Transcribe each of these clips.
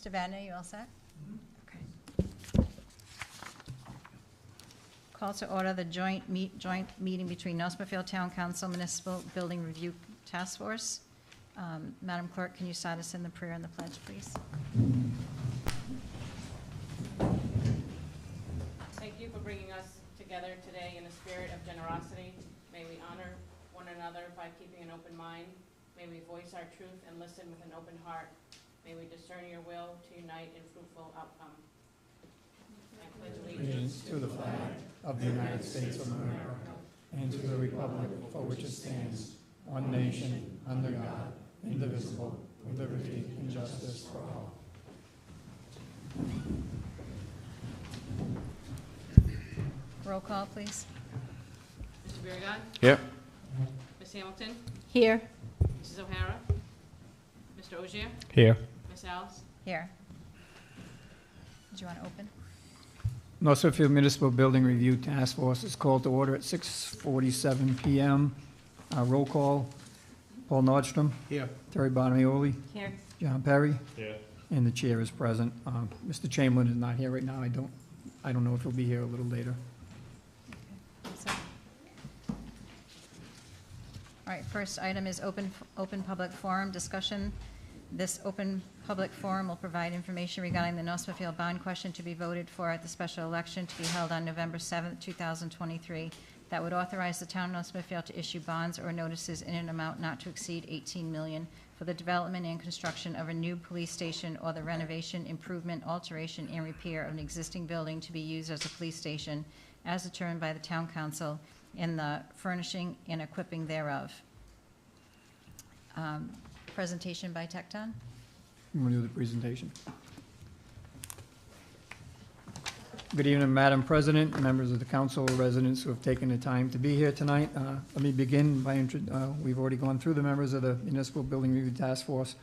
Mr. Vadney, you all set? Okay. Call to order the joint meeting between North Smithfield Town Council Municipal Building Review Task Force. Madam Clerk, can you start us in the prayer and the pledge, please? Thank you for bringing us together today in a spirit of generosity. May we honor one another by keeping an open mind. May we voice our truth and listen with an open heart. May we discern your will to unite in fruitful outcome. I pledge allegiance to the flag of the United States of America and to the republic for which it stands, one nation, under God, indivisible, with liberty and justice for all. Roll call, please. Mr. Biragad. Here. Ms. Hamilton. Here. Mrs. O'Hara. Mr. Ogier. Here. Ms. Alves. Here. Do you want to open? North Smithfield Municipal Building Review Task Force is called to order at 6:47 p.m. Roll call. Paul Nordstrom. Here. Terry Bonamioli. Here. John Perry. Here. And the chair is present. Mr. Chamberlain is not here right now. I don't know if he'll be here a little later. All right, first item is open public forum discussion. This open public forum will provide information regarding the North Smithfield Bond Question to be voted for at the special election to be held on November 7th, 2023. That would authorize the town of North Smithfield to issue bonds or notices in an amount not to exceed $18 million for the development and construction of a new police station or the renovation, improvement, alteration, and repair of an existing building to be used as a police station as determined by the town council in the furnishing and equipping thereof. Presentation by Tecton. You want to do the presentation? Good evening, Madam President, members of the council, residents who have taken the time to be here tonight. Let me begin by we've already gone through the members of the Municipal Building Review Task Force.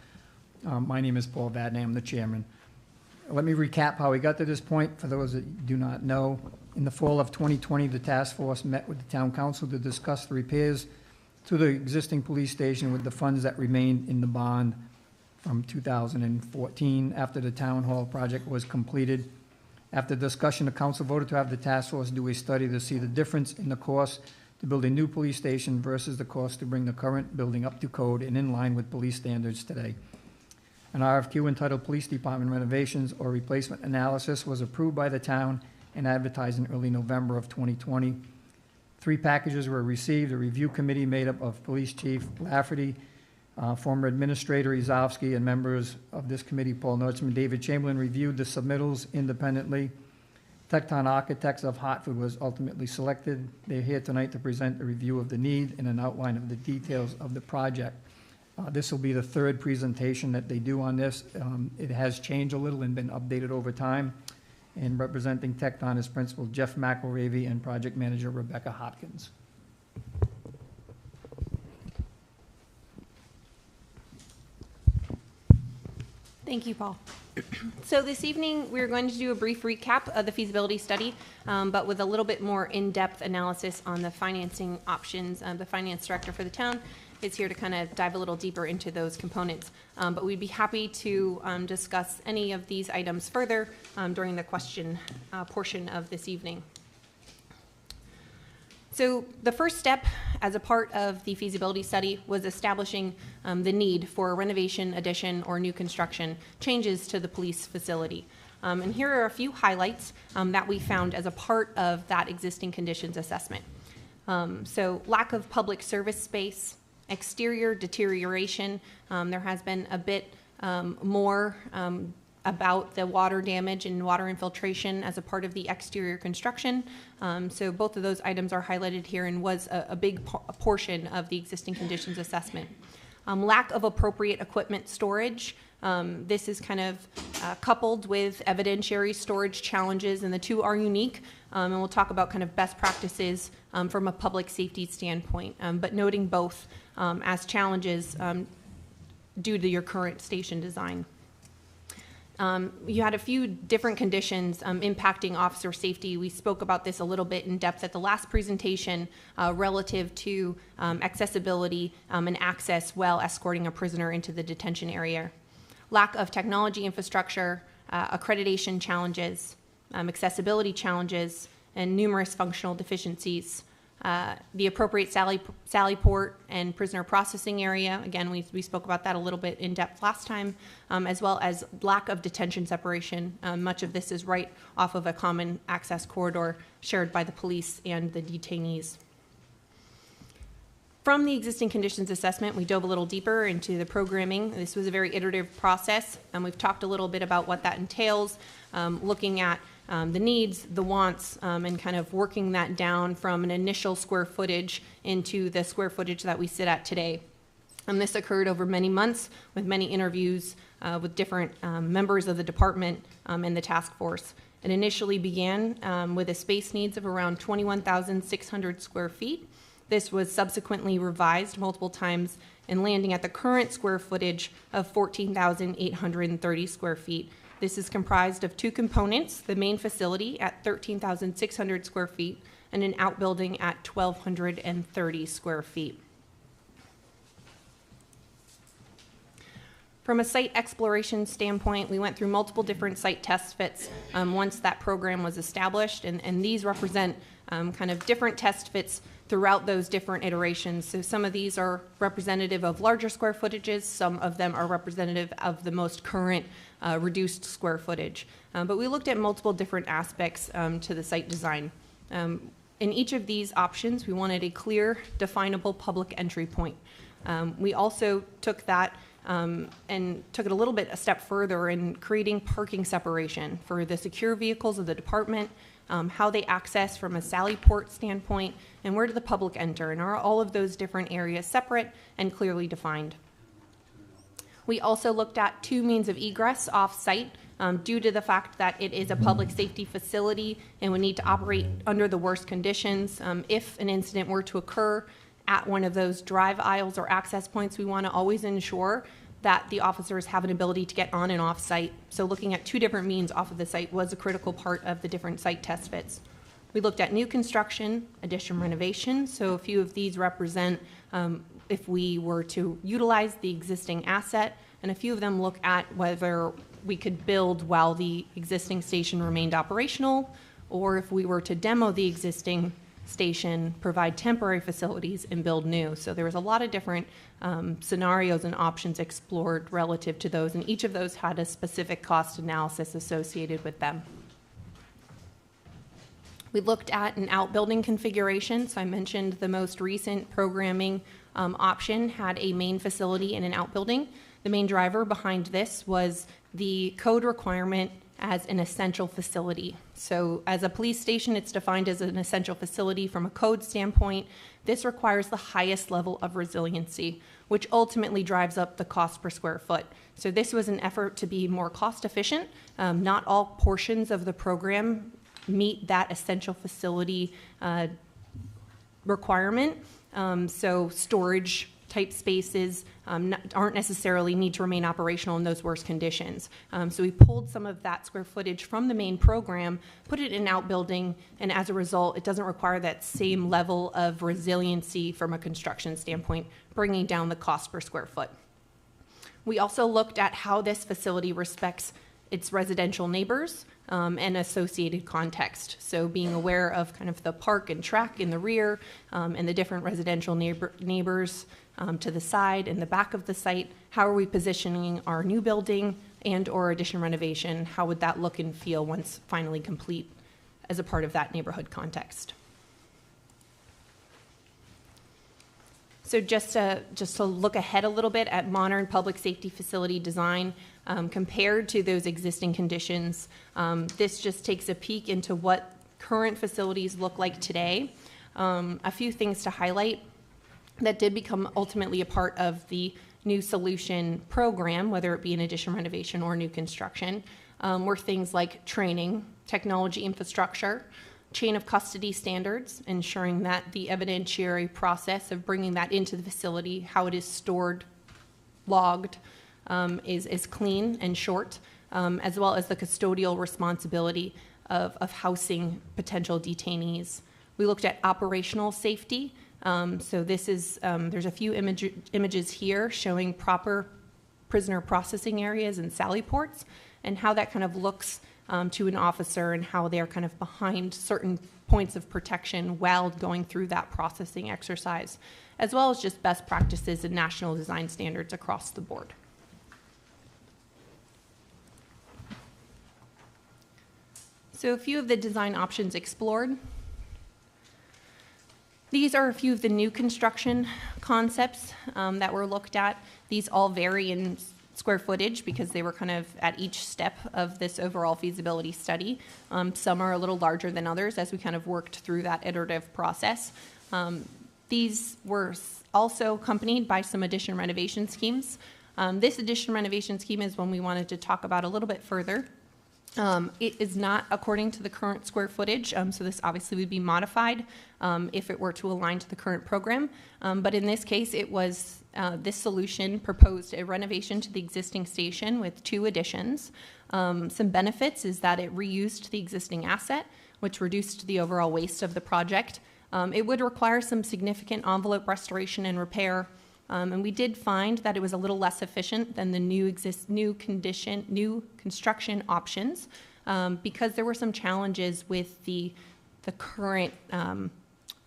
My name is Paul Vadney. I'm the chairman. Let me recap how we got to this point for those that do not know. In the fall of 2020, the task force met with the town council to discuss the repairs to the existing police station with the funds that remained in the bond from 2014 after the town hall project was completed. After discussion, the council voted to have the task force do a study to see the difference in the cost to build a new police station versus the cost to bring the current building up to code and in line with police standards today. An RFQ entitled Police Department Renovations or Replacement Analysis was approved by the town and advertised in early November of 2020. 3 packages were received. A review committee made up of Police Chief Lafferty, former Administrator Izowski, and members of this committee, Paul Nordstrom and David Chamberlain, reviewed the submittals independently. Tecton Architects of Hartford was ultimately selected. They're here tonight to present a review of the need and an outline of the details of the project. This will be the 3rd presentation that they do on this. It has changed a little and been updated over time. And representing Tecton is Principal Jeff McElravy and Project Manager Rebecca Hopkins. Thank you, Paul. So this evening, we're going to do a brief recap of the feasibility study, but with a little bit more in-depth analysis on the financing options. The finance director for the town is here to kind of dive a little deeper into those components. But we'd be happy to discuss any of these items further during the question portion of this evening. So the first step as a part of the feasibility study was establishing the need for a renovation, addition, or new construction changes to the police facility. And here are a few highlights that we found as a part of that existing conditions assessment. So lack of public service space, exterior deterioration. There has been a bit more about the water damage and water infiltration as a part of the exterior construction. So both of those items are highlighted here and was a big portion of the existing conditions assessment. Lack of appropriate equipment storage. This is kind of coupled with evidentiary storage challenges, and the two are unique. And we'll talk about kind of best practices from a public safety standpoint, but noting both as challenges due to your current station design. You had a few different conditions impacting officer safety. We spoke about this a little bit in depth at the last presentation relative to accessibility and access while escorting a prisoner into the detention area. lack of technology infrastructure, accreditation challenges, accessibility challenges, and numerous functional deficiencies. The appropriate sally port and prisoner processing area, again, we spoke about that a little bit in depth last time, as well as lack of detention separation. Much of this is right off of a common access corridor shared by the police and the detainees. From the existing conditions assessment, we dove a little deeper into the programming. This was a very iterative process, and we've talked a little bit about what that entails, looking at the needs, the wants, and kind of working that down from an initial square footage into the square footage that we sit at today. And this occurred over many months with many interviews with different members of the department and the task force. It initially began with a space needs of around 21,600 square feet. This was subsequently revised multiple times and landing at the current square footage of 14,830 square feet. This is comprised of two components, the main facility at 13,600 square feet and an outbuilding at 1,230 square feet. From a site exploration standpoint, we went through multiple different site test fits once that program was established, and these represent kind of different test fits throughout those different iterations. So some of these are representative of larger square footages, some of them are representative of the most current reduced square footage. But we looked at multiple different aspects to the site design. In each of these options, we wanted a clear, definable public entry point. We also took that and took it a step further in creating parking separation for the secure vehicles of the department, how they access from a sally port standpoint, and where do the public enter, and are all of those different areas separate and clearly defined. We also looked at two means of egress off-site due to the fact that it is a public safety facility and would need to operate under the worst conditions. If an incident were to occur at one of those drive aisles or access points, we want to always ensure that the officers have an ability to get on and off site. So looking at two different means off of the site was a critical part of the different site test fits. We looked at new construction, addition, renovation. So a few of these represent if we were to utilize the existing asset, and a few of them look at whether we could build while the existing station remained operational, or if we were to demo the existing station, provide temporary facilities, and build new. So there was a lot of different scenarios and options explored relative to those, and each of those had a specific cost analysis associated with them. We looked at an outbuilding configuration. So I mentioned the most recent programming option had a main facility and an outbuilding. The main driver behind this was the code requirement as an essential facility. So as a police station, it's defined as an essential facility from a code standpoint. This requires the highest level of resiliency, which ultimately drives up the cost per square foot. So this was an effort to be more cost efficient. Not all portions of the program meet that essential facility requirement. So storage type spaces aren't necessarily need to remain operational in those worst conditions. So we pulled some of that square footage from the main program, put it in an outbuilding, and as a result, it doesn't require that same level of resiliency from a construction standpoint, bringing down the cost per square foot. We also looked at how this facility respects its residential neighbors and associated context. So being aware of kind of the park and track in the rear and the different residential neighbors to the side and the back of the site. How are we positioning our new building and or addition renovation? How would that look and feel once finally complete as a part of that neighborhood context? So just to look ahead a little bit at modern public safety facility design compared to those existing conditions, this just takes a peek into what current facilities look like today. A few things to highlight that did become ultimately a part of the new solution program, whether it be an addition renovation or new construction, were things like training, technology infrastructure, chain of custody standards, ensuring that the evidentiary process of bringing that into the facility, how it is stored, logged, is clean and short, as well as the custodial responsibility of housing potential detainees. We looked at operational safety. So this is, there's a few images here showing proper prisoner processing areas and sally ports, and how that kind of looks to an officer and how they're kind of behind certain points of protection while going through that processing exercise, as well as just best practices and national design standards across the board. So a few of the design options explored. These are a few of the new construction concepts that were looked at. These all vary in square footage because they were kind of at each step of this overall feasibility study. Some are a little larger than others as we kind of worked through that iterative process. These were also accompanied by some addition renovation schemes. This addition renovation scheme is one we wanted to talk about a little bit further. It is not according to the current square footage, so this obviously would be modified if it were to align to the current program. But in this case, it was this solution proposed a renovation to the existing station with 2 additions. Some benefits is that it reused the existing asset, which reduced the overall waste of the project. It would require some significant envelope restoration and repair. And we did find that it was a little less efficient than the new construction options because there were some challenges with the current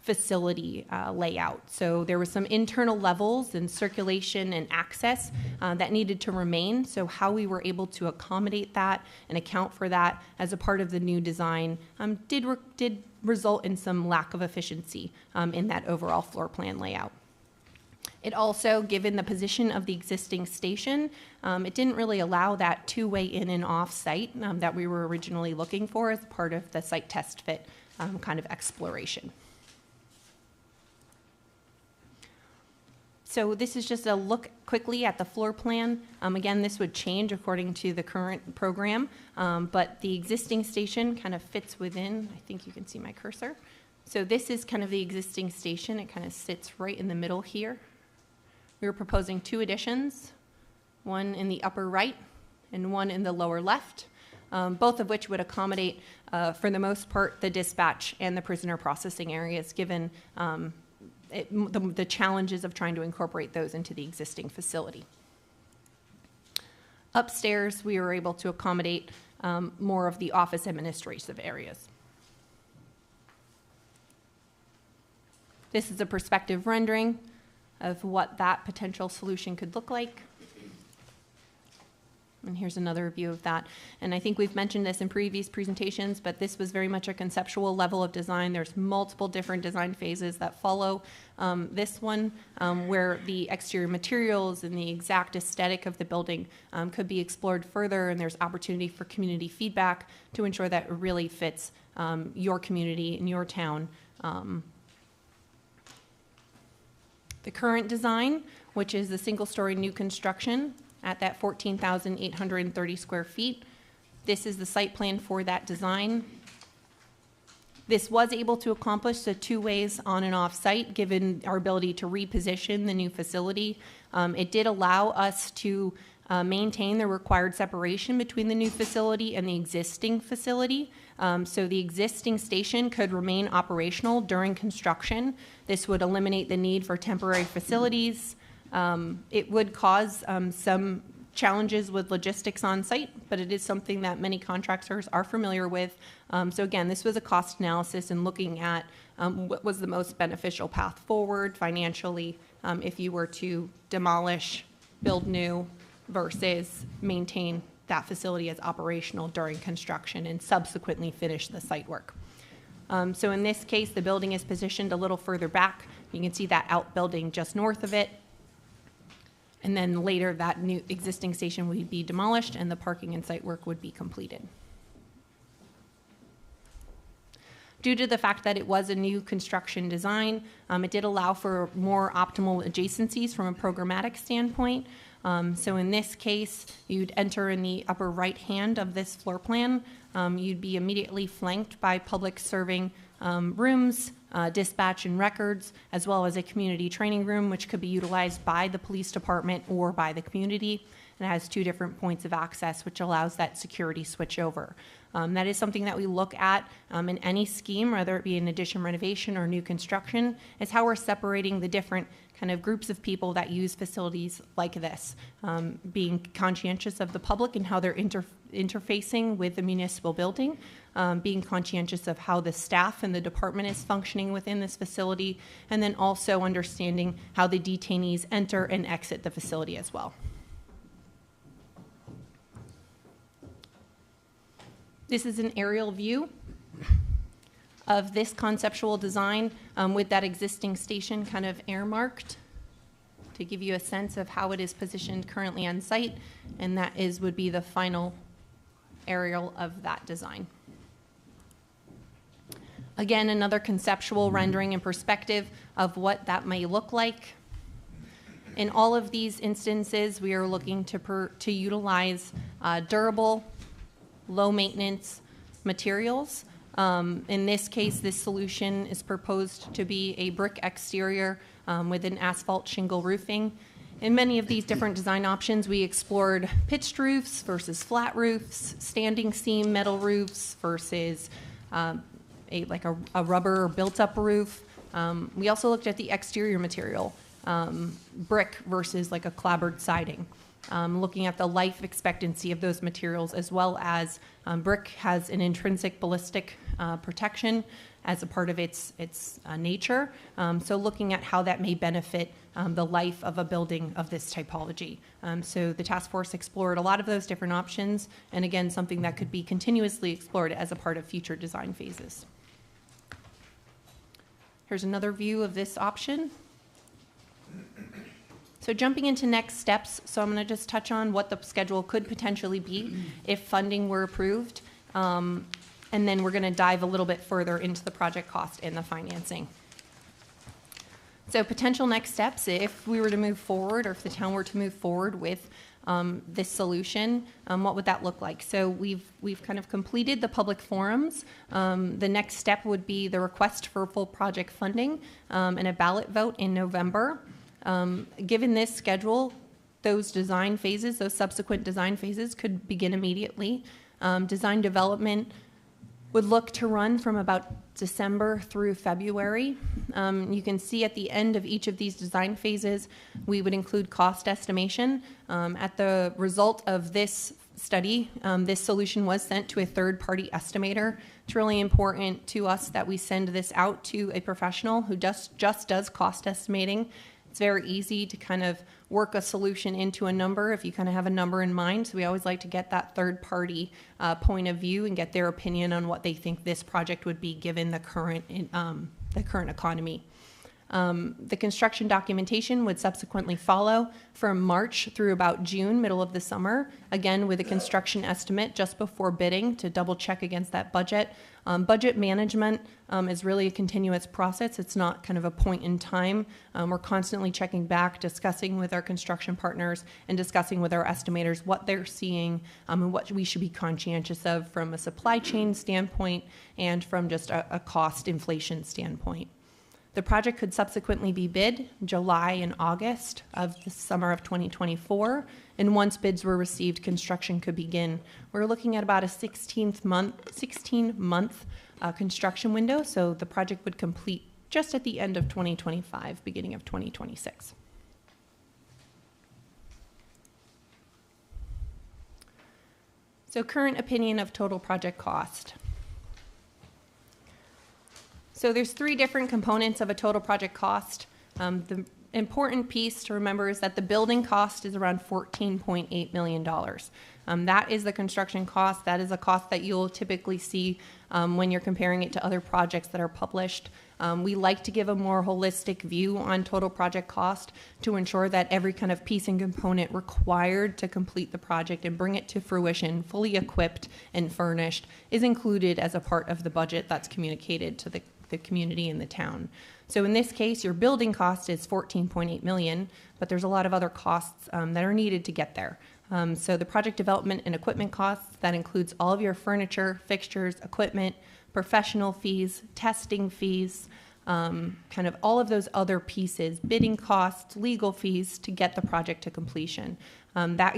facility layout. So there were some internal levels and circulation and access that needed to remain. So how we were able to accommodate that and account for that as a part of the new design did result in some lack of efficiency in that overall floor plan layout. It also, given the position of the existing station, it didn't really allow that 2-way in and off site that we were originally looking for as part of the site test fit kind of exploration. So this is just a look quickly at the floor plan. Again, this would change according to the current program, but the existing station kind of fits within. I think you can see my cursor. So this is kind of the existing station. It kind of sits right in the middle here. We were proposing 2 additions, one in the upper right and one in the lower left, both of which would accommodate, for the most part, the dispatch and the prisoner processing areas, given the challenges of trying to incorporate those into the existing facility. Upstairs, we were able to accommodate more of the office administrative areas. This is a perspective rendering of what that potential solution could look like. And here's another view of that. And I think we've mentioned this in previous presentations, but this was very much a conceptual level of design. There's multiple different design phases that follow this one, where the exterior materials and the exact aesthetic of the building could be explored further, and there's opportunity for community feedback to ensure that it really fits your community and your town. The current design, which is the single-story new construction at that 14,830 square feet. This is the site plan for that design. This was able to accomplish the 2 ways on and off site, given our ability to reposition the new facility. It did allow us to maintain the required separation between the new facility and the existing facility. So the existing station could remain operational during construction. This would eliminate the need for temporary facilities. It would cause some challenges with logistics on site, but it is something that many contractors are familiar with. So again, this was a cost analysis and looking at what was the most beneficial path forward financially if you were to demolish, build new, versus maintain that facility as operational during construction and subsequently finish the site work. So in this case, the building is positioned a little further back. You can see that outbuilding just north of it. And then later that new existing station would be demolished and the parking and site work would be completed. Due to the fact that it was a new construction design, it did allow for more optimal adjacencies from a programmatic standpoint. So in this case, you'd enter in the upper right hand of this floor plan. You'd be immediately flanked by public serving rooms, dispatch and records, as well as a community training room, which could be utilized by the police department or by the community. And it has 2 different points of access, which allows that security switch over. That is something that we look at in any scheme, whether it be an addition, renovation, or new construction, is how we're separating the different kind of groups of people that use facilities like this, being conscientious of the public and how they're interfacing with the municipal building, being conscientious of how the staff and the department is functioning within this facility, and then also understanding how the detainees enter and exit the facility as well. This is an aerial view of this conceptual design with that existing station kind of earmarked to give you a sense of how it is positioned currently on site, and that would be the final aerial of that design. Again, another conceptual rendering and perspective of what that may look like. In all of these instances, we are looking to utilize durable, low-maintenance materials. In this case, this solution is proposed to be a brick exterior with an asphalt shingle roofing. In many of these different design options, we explored pitched roofs versus flat roofs, standing seam metal roofs versus a rubber or built-up roof. We also looked at the exterior material, brick versus like a clapboard siding. Looking at the life expectancy of those materials, as well as brick has an intrinsic ballistic protection as a part of its nature. So looking at how that may benefit the life of a building of this typology. So the task force explored a lot of those different options, and again, something that could be continuously explored as a part of future design phases. Here's another view of this option. So jumping into next steps, so I'm going to just touch on what the schedule could potentially be if funding were approved, and then we're going to dive a little bit further into the project cost and the financing. So potential next steps, if we were to move forward, or if the town were to move forward with this solution, what would that look like? So we've kind of completed the public forums. The next step would be the request for full project funding and a ballot vote in November. Given this schedule, those design phases, those subsequent design phases could begin immediately. Design development would look to run from about December through February. You can see at the end of each of these design phases, we would include cost estimation. At the result of this study, this solution was sent to a third-party estimator. It's really important to us that we send this out to a professional who just does cost estimating. It's very easy to kind of work a solution into a number if you kind of have a number in mind. So we always like to get that third-party point of view and get their opinion on what they think this project would be given the current economy. The construction documentation would subsequently follow from March through about June, middle of the summer, again with a construction estimate just before bidding to double check against that budget. Budget management is really a continuous process. It's not kind of a point in time. We're constantly checking back, discussing with our construction partners, and discussing with our estimators what they're seeing and what we should be conscientious of from a supply chain standpoint and from just a cost inflation standpoint. The project could subsequently be bid July and August of the summer of 2024, and once bids were received, construction could begin. We're looking at about a 16-month construction window, so the project would complete just at the end of 2025, beginning of 2026. So current opinion of total project cost. So there's 3 different components of a total project cost. The important piece to remember is that the building cost is around $14.8 million. That is the construction cost. That is a cost that you'll typically see when you're comparing it to other projects that are published. We like to give a more holistic view on total project cost to ensure that every kind of piece and component required to complete the project and bring it to fruition, fully equipped and furnished, is included as a part of the budget that's communicated to the community and the town. So in this case, your building cost is $14.8 million, but there's a lot of other costs that are needed to get there. So the project development and equipment costs, that includes all of your furniture, fixtures, equipment, professional fees, testing fees, kind of all of those other pieces, bidding costs, legal fees to get the project to completion. That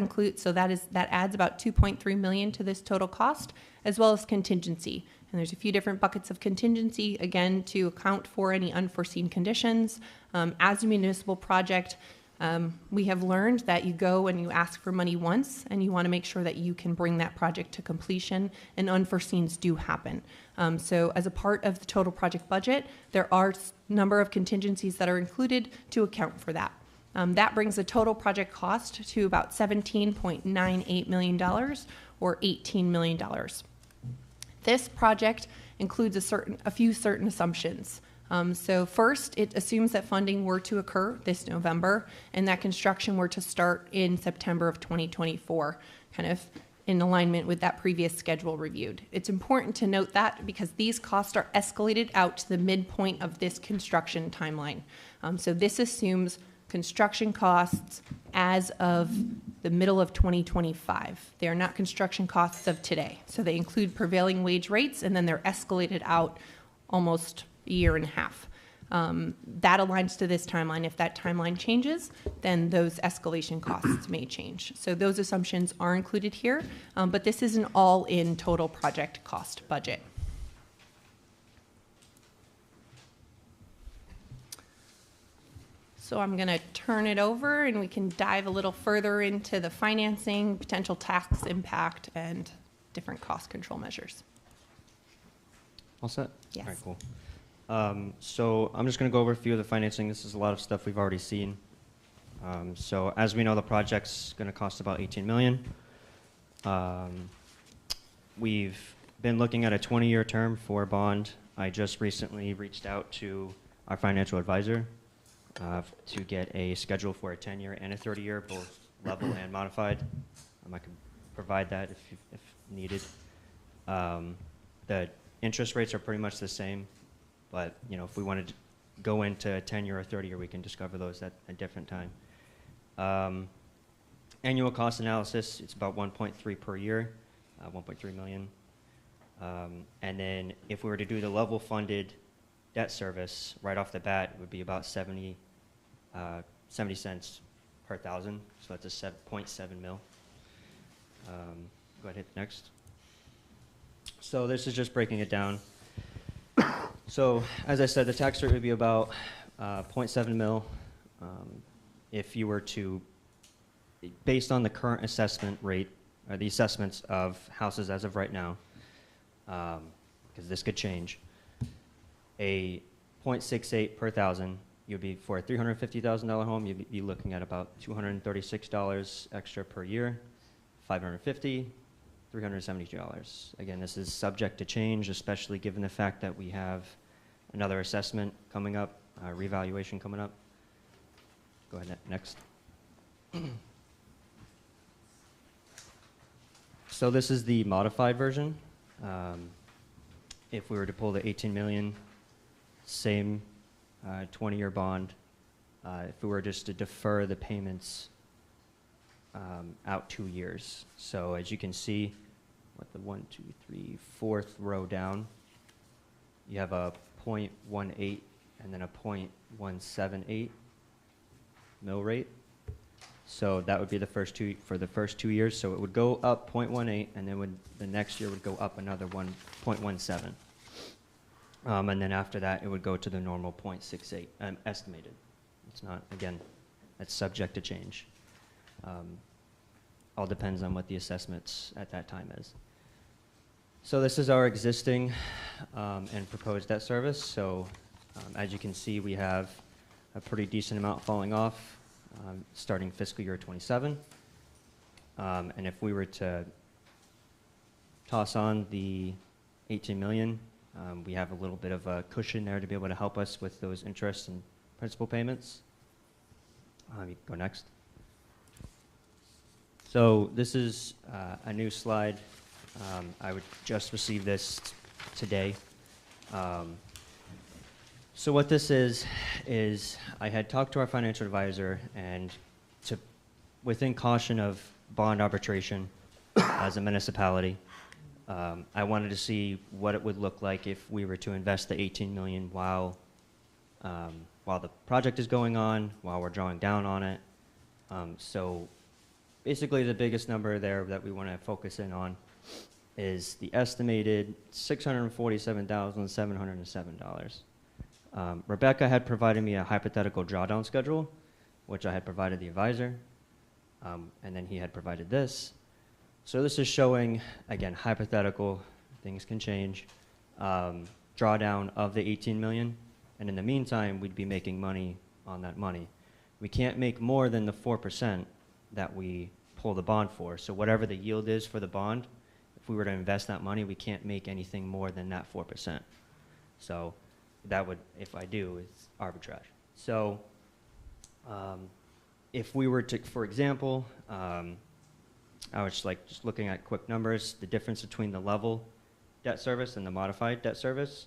adds about $2.3 million to this total cost, as well as contingency. And there's a few different buckets of contingency, again, to account for any unforeseen conditions. As a municipal project, we have learned that you go and you ask for money once, and you want to make sure that you can bring that project to completion, and unforeseens do happen. So as a part of the total project budget, there are a number of contingencies that are included to account for that. That brings the total project cost to about $17.98 million, or $18 million. This project includes a few certain assumptions. So first, it assumes that funding were to occur this November and that construction were to start in September of 2024, kind of in alignment with that previous schedule reviewed. It's important to note that because these costs are escalated out to the midpoint of this construction timeline. So this assumes construction costs as of the middle of 2025. They are not construction costs of today. So they include prevailing wage rates, and then they're escalated out almost a year and a half. That aligns to this timeline. If that timeline changes, then those escalation costs may change. So those assumptions are included here, but this is an all-in total project cost budget. So I'm going to turn it over and we can dive a little further into the financing, potential tax impact, and different cost control measures. All set? Yes. All right, cool. So I'm just going to go over a few of the financing. This is a lot of stuff we've already seen. So as we know, the project's going to cost about $18 million. We've been looking at a 20-year term for bond. I just recently reached out to our financial advisor to get a schedule for a 10-year and a 30-year, both level and modified. I can provide that if needed. The interest rates are pretty much the same, but if we wanted to go into a 10-year or 30-year, we can discover those at a different time. Annual cost analysis, it's about 1.3 per year, 1.3 million. And then if we were to do the level funded debt service right off the bat, it would be about 70 cents per thousand. So that's a 0.7 mil. Go ahead, hit next. So this is just breaking it down. So as I said, the tax rate would be about 0.7 mil. If you were to, based on the current assessment rate, or the assessments of houses as of right now, because this could change, a 0.68 per thousand, you'd be, for a $350,000 home, you'd be looking at about $236 extra per year, $550, $372. Again, this is subject to change, especially given the fact that we have another assessment coming up, revaluation coming up. Go ahead, next. So this is the modified version. If we were to pull the 18 million, same 20-year bond, if we were just to defer the payments out 2 years. So as you can see, what the 1, 2, 3, fourth row down, you have a 0.18 and then a 0.178 mill rate. So that would be the first two for the first 2 years. So it would go up 0.18, and then the next year would go up another 1.17. And then after that, it would go to the normal 0.68 estimated. It's not, again, that's subject to change. All depends on what the assessments at that time is. So this is our existing and proposed debt service. So as you can see, we have a pretty decent amount falling off starting fiscal year 27. And if we were to toss on the 18 million, we have a little bit of a cushion there to be able to help us with those interest and principal payments. You can go next. So this is a new slide. I would just receive this today. So what this is I had talked to our financial advisor, and within caution of bond arbitration as a municipality, I wanted to see what it would look like if we were to invest the 18 million while the project is going on, while we're drawing down on it. So basically the biggest number there that we want to focus in on is the estimated $647,707. Rebecca had provided me a hypothetical drawdown schedule, which I had provided the advisor, and then he had provided this. So this is showing, again, hypothetical, things can change, drawdown of the 18 million, and in the meantime, we'd be making money on that money. We can't make more than the 4% that we pull the bond for. So whatever the yield is for the bond, if we were to invest that money, we can't make anything more than that 4%. So that would, if I do, it's arbitrage. So if we were to, for example, I was just looking at quick numbers, the difference between the level debt service and the modified debt service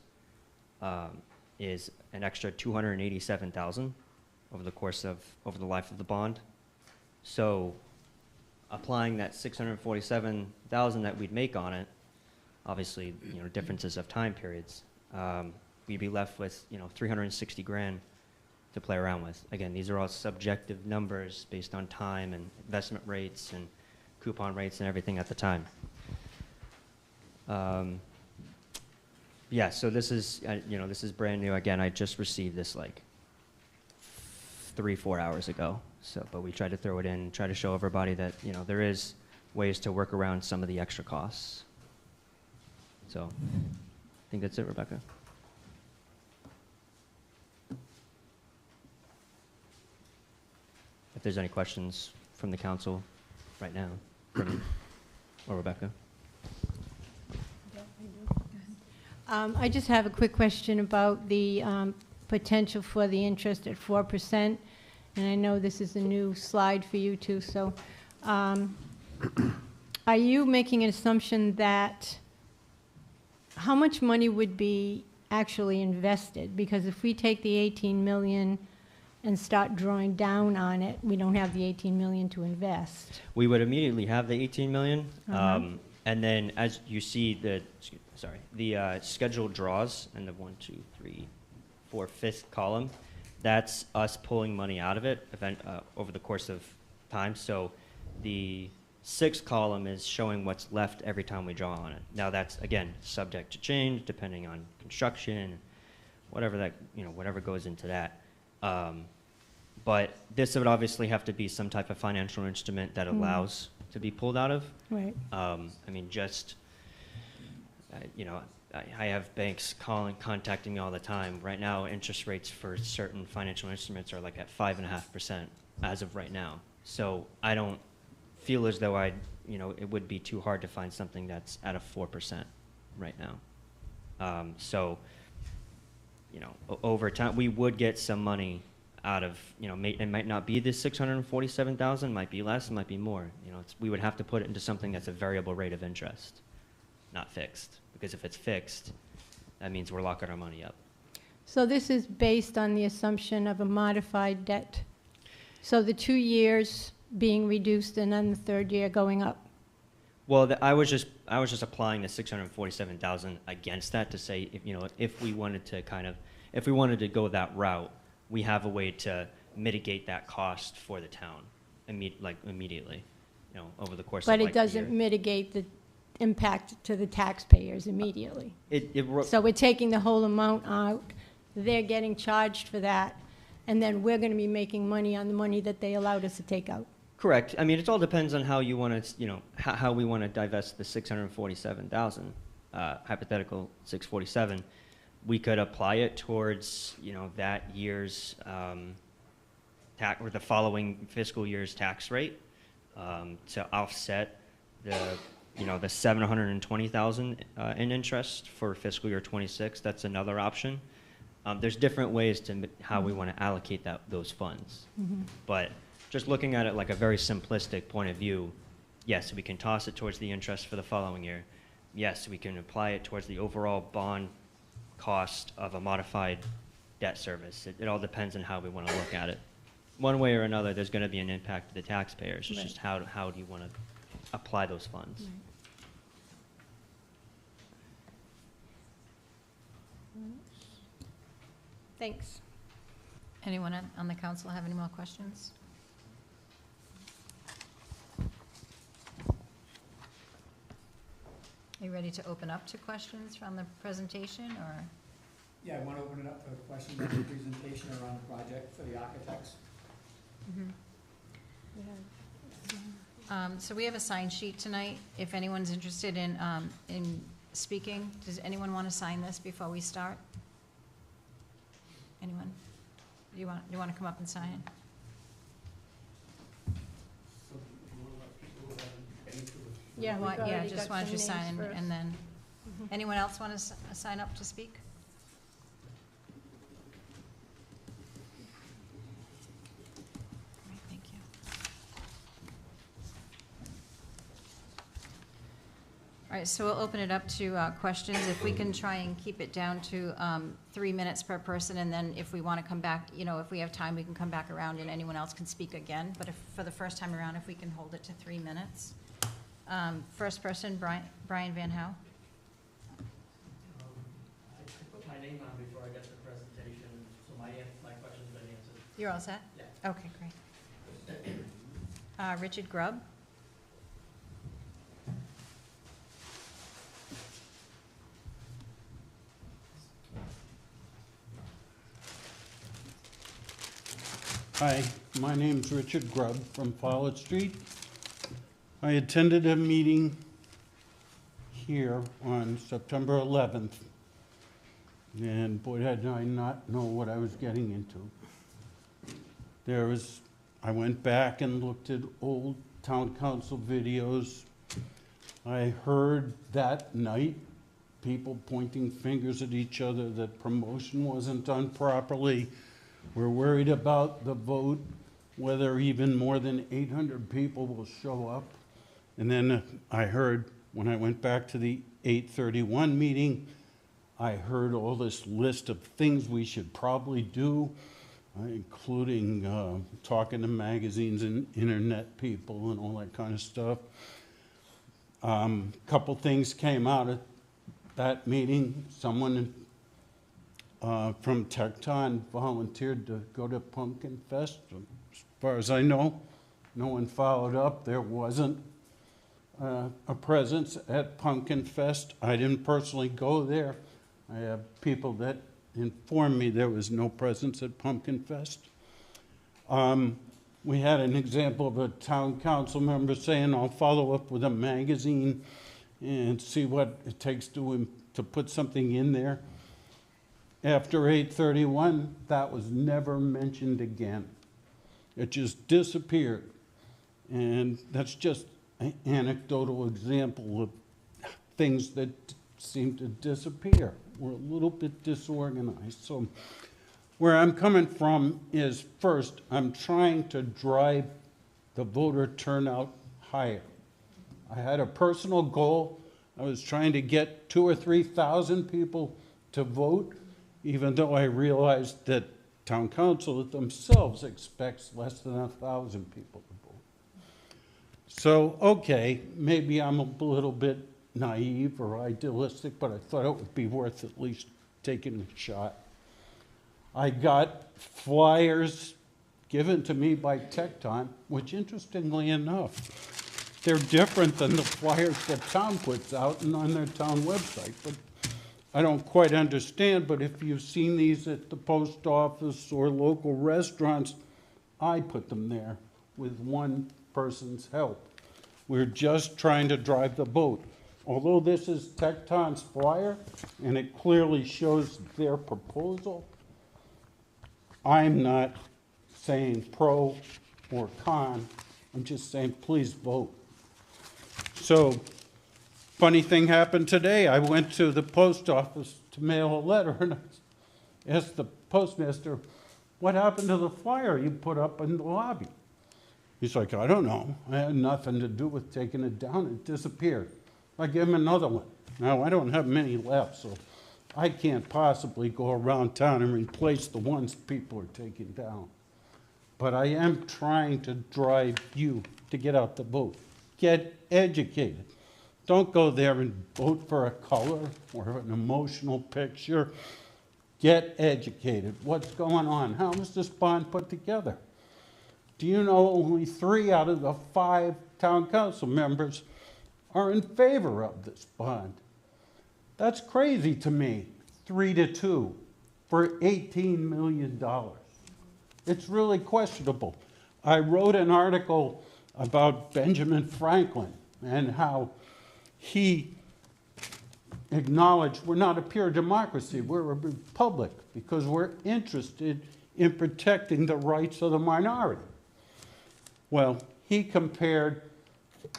is an extra $287,000 over the life of the bond. So applying that $647,000 that we'd make on it, obviously, differences of time periods, we'd be left with, 360 grand to play around with. Again, these are all subjective numbers based on time and investment rates and coupon rates and everything at the time. Yeah, so this is, this is brand new. Again, I just received this like 3-4 hours ago. So, but we tried to throw it in, try to show everybody that, there is ways to work around some of the extra costs. So, I think that's it, Rebecca. If there's any questions from the council right now, or Rebecca. I just have a quick question about the potential for the interest at 4%. And I know this is a new slide for you too, so are you making an assumption that how much money would be actually invested? Because if we take the 18 million and start drawing down on it, we don't have the 18 million to invest. We would immediately have the 18 million. And then as you see the scheduled draws in the 1, 2, 3, 4, 5th column, that's us pulling money out of it over the course of time. So the 6th column is showing what's left every time we draw on it. Now that's, again, subject to change depending on construction, whatever goes into that. But this would obviously have to be some type of financial instrument that allows to be pulled out of. Right. I mean, I have banks contacting me all the time. Right now, interest rates for certain financial instruments are like at 5.5% as of right now. So I don't feel as though it would be too hard to find something that's at a 4% right now. Over time, we would get some money out of, it might not be the 647,000, might be less, it might be more. We would have to put it into something that's a variable rate of interest, not fixed. Because if it's fixed, that means we're locking our money up. So this is based on the assumption of a modified debt. So the 2 years being reduced and then the 3rd year going up. Well, I was just applying the 647,000 against that to say, if we wanted to go that route, we have a way to mitigate that cost for the town, immediately, over the course of But like it doesn't a year. mitigate the impact to the taxpayers immediately. So we're taking the whole amount out, they're getting charged for that, and then we're going to be making money on the money that they allowed us to take out. Correct. I mean, it all depends on how you want to, how we want to divest the 647,000, hypothetical 647. We could apply it towards, that year's tax or the following fiscal year's tax rate to offset the the 720,000 in interest for fiscal year 26. That's another option. There's different ways to how we want to allocate those funds. But just looking at it like a very simplistic point of view, yes, we can toss it towards the interest for the following year. Yes, we can apply it towards the overall bond cost of a modified debt service. It all depends on how we want to look at it. One way or another, there's going to be an impact to the taxpayers. It's just how do you want to apply those funds? Thanks. Anyone on the council have any more questions? Are you ready to open up to questions from the presentation, or? Yeah, I want to open it up for questions on the presentation around the project for the architects. So we have a sign sheet tonight. If anyone's interested in speaking, does anyone want to sign this before we start? Anyone? You want to come up and sign it? Yeah, we've Yeah, already just got why don't you some sign, names and then, Mhm. anyone else want to sign up to speak? All right, thank you. All right, so we'll open it up to questions. If we can try and keep it down to 3 minutes per person, and then if we want to come back, if we have time, we can come back around and anyone else can speak again. But if, for the first time around, if we can hold it to 3 minutes. First person, Brian Van Howe. I put my name on before I got the presentation, so my question's been answered. You're all set? Yeah. Okay, great. Richard Grubb. Hi, my name's Richard Grubb from Fowler Street. I attended a meeting here on September 11th, and boy, did I not know what I was getting into. I went back and looked at old town council videos. I heard that night people pointing fingers at each other that promotion wasn't done properly. We're worried about the vote, whether even more than 800 people will show up. And then I heard, when I went back to the 8:31 meeting, I heard all this list of things we should probably do, including talking to magazines and internet people and all that kind of stuff. Couple things came out of that meeting. Someone from Tecton volunteered to go to Pumpkin Fest. As far as I know, no one followed up. There wasn't a presence at Pumpkin Fest. I didn't personally go there. I have people that informed me there was no presence at Pumpkin Fest. We had an example of a town council member saying, I'll follow up with a magazine and see what it takes to put something in there. After 8:31, that was never mentioned again. It just disappeared. And that's just an anecdotal example of things that seem to disappear. We're a little bit disorganized. So where I'm coming from is, first, I'm trying to drive the voter turnout higher. I had a personal goal. I was trying to get 2,000 or 3,000 people to vote, even though I realized that town council themselves expects less than 1,000 people to vote. So, okay, maybe I'm a little bit naive or idealistic, but I thought it would be worth at least taking a shot. I got flyers given to me by Tecton, which interestingly enough, they're different than the flyers that town puts out and on their town website. But I don't quite understand, but if you've seen these at the post office or local restaurants, I put them there with one person's help. We're just trying to drive the vote. Although this is Tecton's flyer, and it clearly shows their proposal, I'm not saying pro or con, I'm just saying please vote. So, funny thing happened today. I went to the post office to mail a letter, and I asked the postmaster, what happened to the flyer you put up in the lobby? He's like, I don't know. I had nothing to do with taking it down. It disappeared. I gave him another one. Now, I don't have many left, so I can't possibly go around town and replace the ones people are taking down. But I am trying to drive you to get out the vote. Get educated. Don't go there and vote for a color or an emotional picture. Get educated. What's going on? How was this bond put together? Do you know only 3 out of the 5 town council members are in favor of this bond? That's crazy to me, 3-2 for $18 million. It's really questionable. I wrote an article about Benjamin Franklin and how he acknowledged we're not a pure democracy, we're a republic because we're interested in protecting the rights of the minority. Well, he compared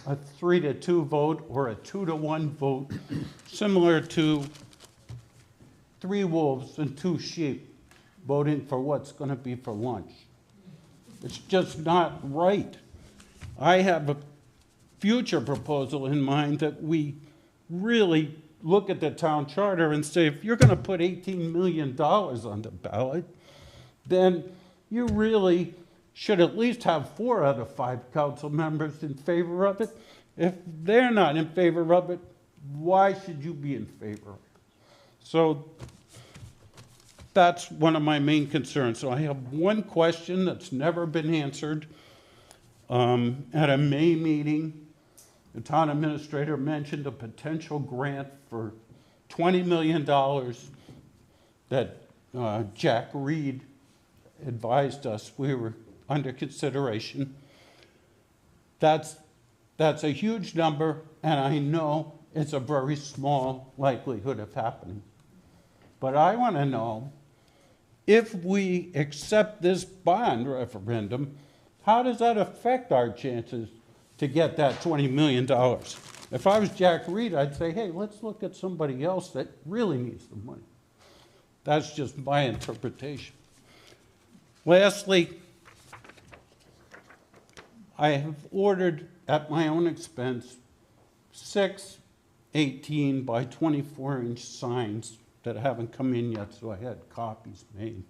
a 3-2 vote or a 2-1 vote similar to 3 wolves and 2 sheep voting for what's going to be for lunch. It's just not right. I have a future proposal in mind that we really look at the town charter and say, if you're going to put $18 million on the ballot, then you really should at least have 4 out of 5 council members in favor of it. If they're not in favor of it, why should you be in favor of it? So that's one of my main concerns. So I have one question that's never been answered. At a May meeting, the town administrator mentioned a potential grant for $20 million that Jack Reed advised us we were under consideration. That's a huge number, and I know it's a very small likelihood of happening. But I want to know, if we accept this bond referendum, how does that affect our chances to get that $20 million? If I was Jack Reed, I'd say, hey, let's look at somebody else that really needs the money. That's just my interpretation. Lastly, I have ordered at my own expense 6 18 by 24-inch signs that haven't come in yet, so I had copies made.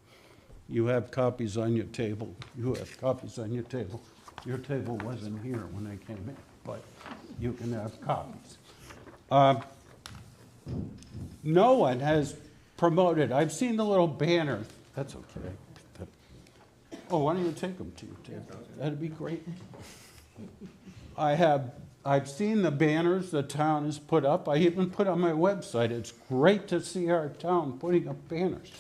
You have copies on your table. You have copies on your table. Your table wasn't here when I came in, but you can have copies. No one has promoted. I've seen the little banners. That's okay. Oh, why don't you take them to your table? That'd be great. I've seen the banners the town has put up. I even put on my website. It's great to see our town putting up banners.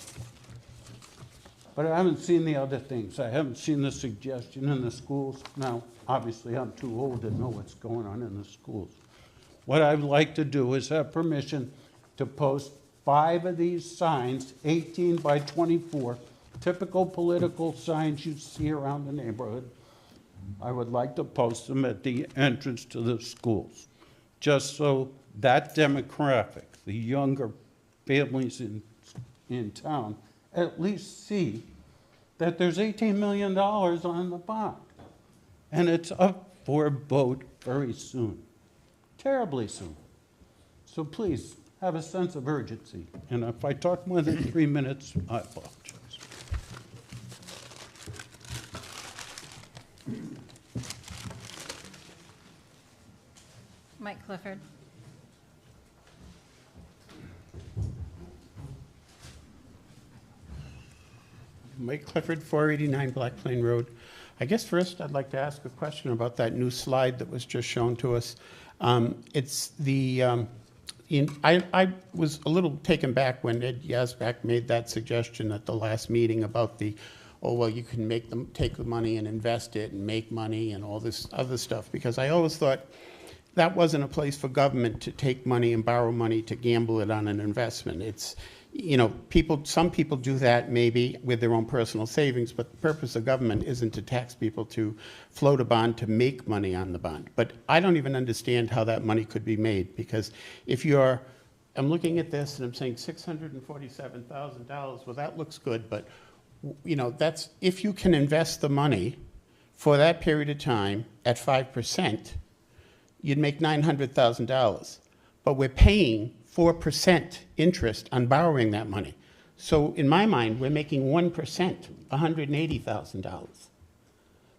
But I haven't seen the other things. I haven't seen the suggestion in the schools. Now, obviously, I'm too old to know what's going on in the schools. What I'd like to do is have permission to post 5 of these signs, 18 by 24, typical political signs you see around the neighborhood. I would like to post them at the entrance to the schools, just so that demographic, the younger families in town, at least see that there's $18 million on the bond. And it's up for a vote very soon, terribly soon. So please, have a sense of urgency. And if I talk more than 3 minutes, I apologize. Mike Clifford. Mike Clifford, 489 Black Plain Road. I guess first I'd like to ask a question about that new slide that was just shown to us. It's the, I was a little taken back when Ed Yazbak made that suggestion at the last meeting about the, oh, well, you can make them take the money and invest it and make money and all this other stuff, because I always thought that wasn't a place for government to take money and borrow money to gamble it on an investment. It's, you know, some people do that maybe with their own personal savings, but the purpose of government isn't to tax people to float a bond to make money on the bond. But I don't even understand how that money could be made, because if you're, I'm looking at this and I'm saying $647,000, well, that looks good, but you know, that's, if you can invest the money for that period of time at 5%, you'd make $900,000. But we're paying 4% interest on borrowing that money. So in my mind, we're making 1%, $180,000.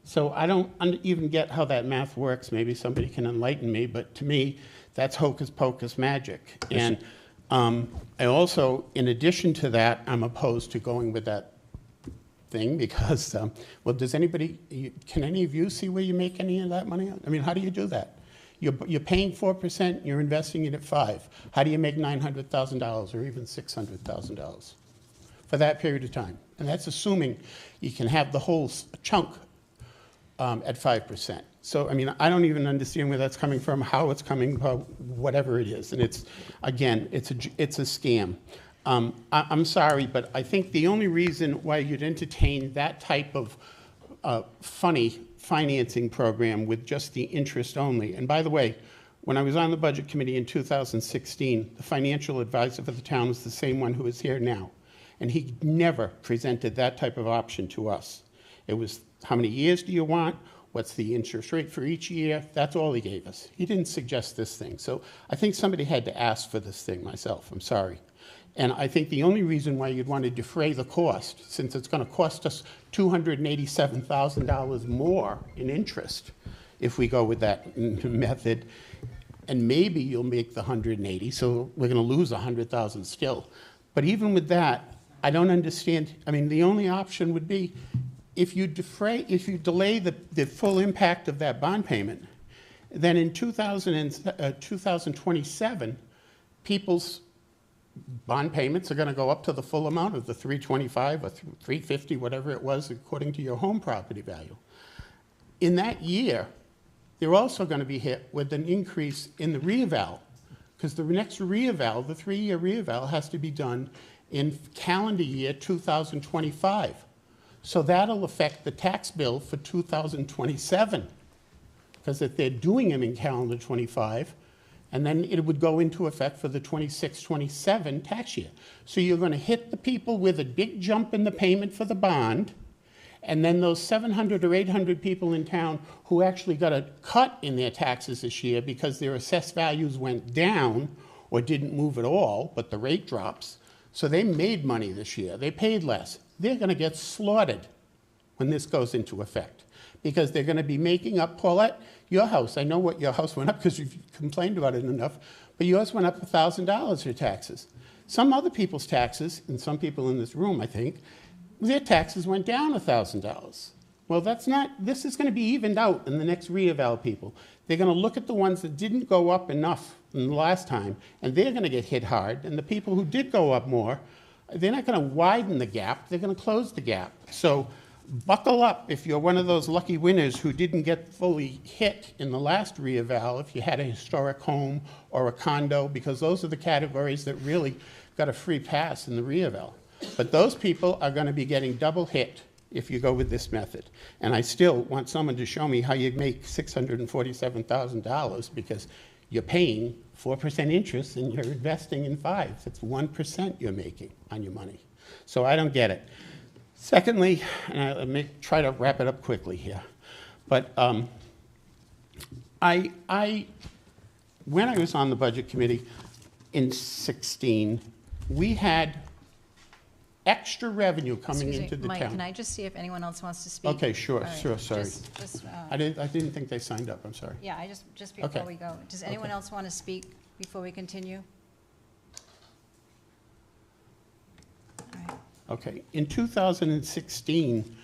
So I don't even get how that math works. Maybe somebody can enlighten me, but to me, that's hocus pocus magic. And I also, in addition to that, I'm opposed to going with that thing because, well, does anybody, can any of you see where you make any of that money? I mean, how do you do that? You're paying 4%, you're investing it at 5%. How do you make $900,000 or even $600,000 for that period of time? And that's assuming you can have the whole chunk at 5%. So, I mean, I don't even understand where that's coming from, how it's coming, whatever it is. And it's, again, it's a scam. I'm sorry, but I think the only reason why you'd entertain that type of funny financing program with just the interest only. And by the way, when I was on the Budget Committee in 2016, the financial advisor for the town was the same one who is here now. And he never presented that type of option to us. It was, how many years do you want? What's the interest rate for each year? That's all he gave us. He didn't suggest this thing. So I think somebody had to ask for this thing myself. I'm sorry. And I think the only reason why you'd want to defray the cost, since it's going to cost us $287,000 more in interest if we go with that method, and maybe you'll make the 180, so we're going to lose 100,000 still. But even with that, I don't understand. I mean, the only option would be if you delay the full impact of that bond payment, then in 2027, people's bond payments are going to go up to the full amount of the 325 or 350, whatever it was, according to your home property value. In that year, they're also going to be hit with an increase in the reeval, because the next reeval, the 3-year reeval, has to be done in calendar year 2025. So that'll affect the tax bill for 2027, because if they're doing them in calendar 25, and then it would go into effect for the 26-27 tax year. So you're going to hit the people with a big jump in the payment for the bond, and then those 700 or 800 people in town who actually got a cut in their taxes this year because their assessed values went down or didn't move at all, but the rate drops. So they made money this year. They paid less. They're going to get slaughtered when this goes into effect, because they're going to be making up. Paulette, your house, I know what your house went up because you've complained about it enough, but yours went up $1,000 for taxes. Some other people's taxes, and some people in this room, I think, their taxes went down $1,000. Well, that's not, this is going to be evened out in the next reeval, people. They're going to look at the ones that didn't go up enough in the last time, and they're going to get hit hard, and the people who did go up more, they're not going to widen the gap, they're going to close the gap. So buckle up if you're one of those lucky winners who didn't get fully hit in the last reeval, if you had a historic home or a condo, because those are the categories that really got a free pass in the reeval. But those people are going to be getting double hit if you go with this method. And I still want someone to show me how you make $647,000, because you're paying 4% interest and you're investing in 5. It's 1% you're making on your money. So I don't get it. Secondly, and I may try to wrap it up quickly here, but when I was on the Budget Committee in 16, we had extra revenue coming into the Mike, town. can I just see if anyone else wants to speak? Okay, sure, All right, sure, sorry. just, I didn't think they signed up, I'm sorry. yeah, just before Okay. we go, does anyone Okay. else want to speak before we continue? All right. Okay, in 2016,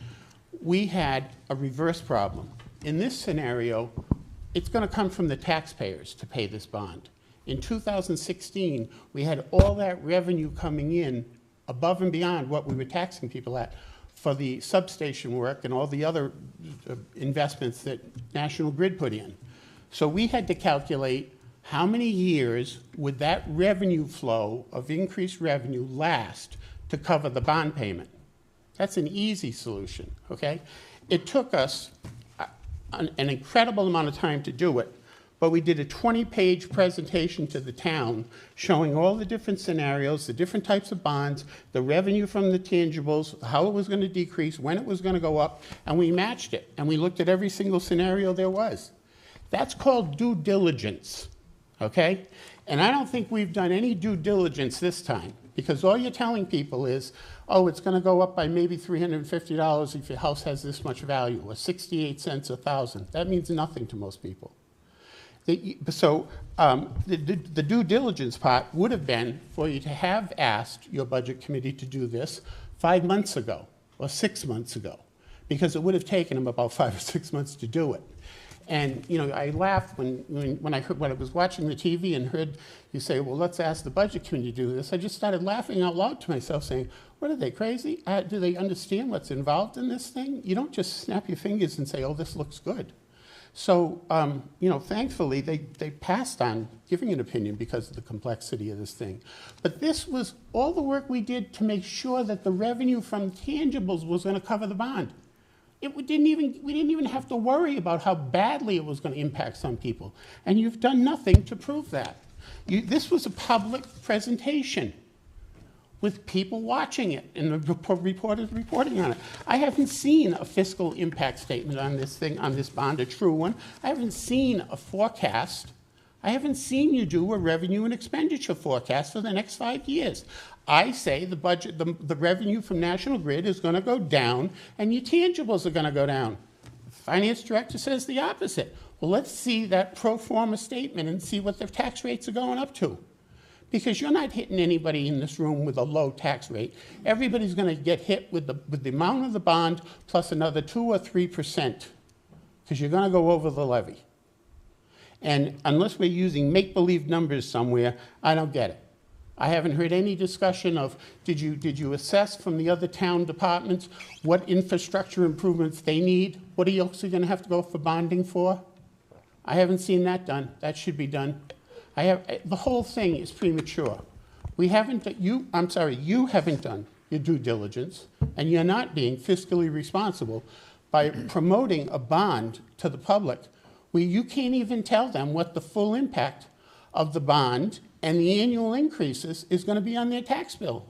we had a reverse problem. In this scenario, it's going to come from the taxpayers to pay this bond. In 2016, we had all that revenue coming in above and beyond what we were taxing people at for the substation work and all the other investments that National Grid put in. So we had to calculate how many years would that revenue flow of increased revenue last to cover the bond payment. That's an easy solution, okay? It took us an incredible amount of time to do it, but we did a 20-page presentation to the town showing all the different scenarios, the different types of bonds, the revenue from the tangibles, how it was going to decrease, when it was going to go up, and we matched it, and we looked at every single scenario there was. That's called due diligence, okay? And I don't think we've done any due diligence this time, because all you're telling people is, oh, it's going to go up by maybe $350 if your house has this much value, or 68 cents a thousand. That means nothing to most people. The due diligence part would have been for you to have asked your budget committee to do this 5 months ago or 6 months ago, because it would have taken them about 5 or 6 months to do it. And, you know, I laughed when I was watching the TV and heard you say, well, let's ask the budget committee to do this. I just started laughing out loud to myself saying, what are they, crazy? Do they understand what's involved in this thing? You don't just snap your fingers and say, oh, this looks good. So, you know, thankfully, they passed on giving an opinion because of the complexity of this thing. But this was all the work we did to make sure that the revenue from tangibles was going to cover the bond. We didn't even have to worry about how badly it was going to impact some people. And you've done nothing to prove that. This was a public presentation with people watching it and the reporters reporting on it. I haven't seen a fiscal impact statement on this thing, on this bond, a true one. I haven't seen a forecast. I haven't seen you do a revenue and expenditure forecast for the next 5 years. I say the budget, the revenue from National Grid is going to go down and your tangibles are going to go down. The finance director says the opposite. Well, let's see that pro forma statement and see what their tax rates are going up to. Because you're not hitting anybody in this room with a low tax rate. Everybody's going to get hit with the amount of the bond plus another 2 or 3%, because you're going to go over the levy. And unless we're using make-believe numbers somewhere, I don't get it. I haven't heard any discussion of, did you assess from the other town departments what infrastructure improvements they need? What are you also going to have to go for bonding for? I haven't seen that done. That should be done. The whole thing is premature. You haven't done your due diligence, and you're not being fiscally responsible by promoting a bond to the public where you can't even tell them what the full impact of the bond and the annual increases is going to be on their tax bill.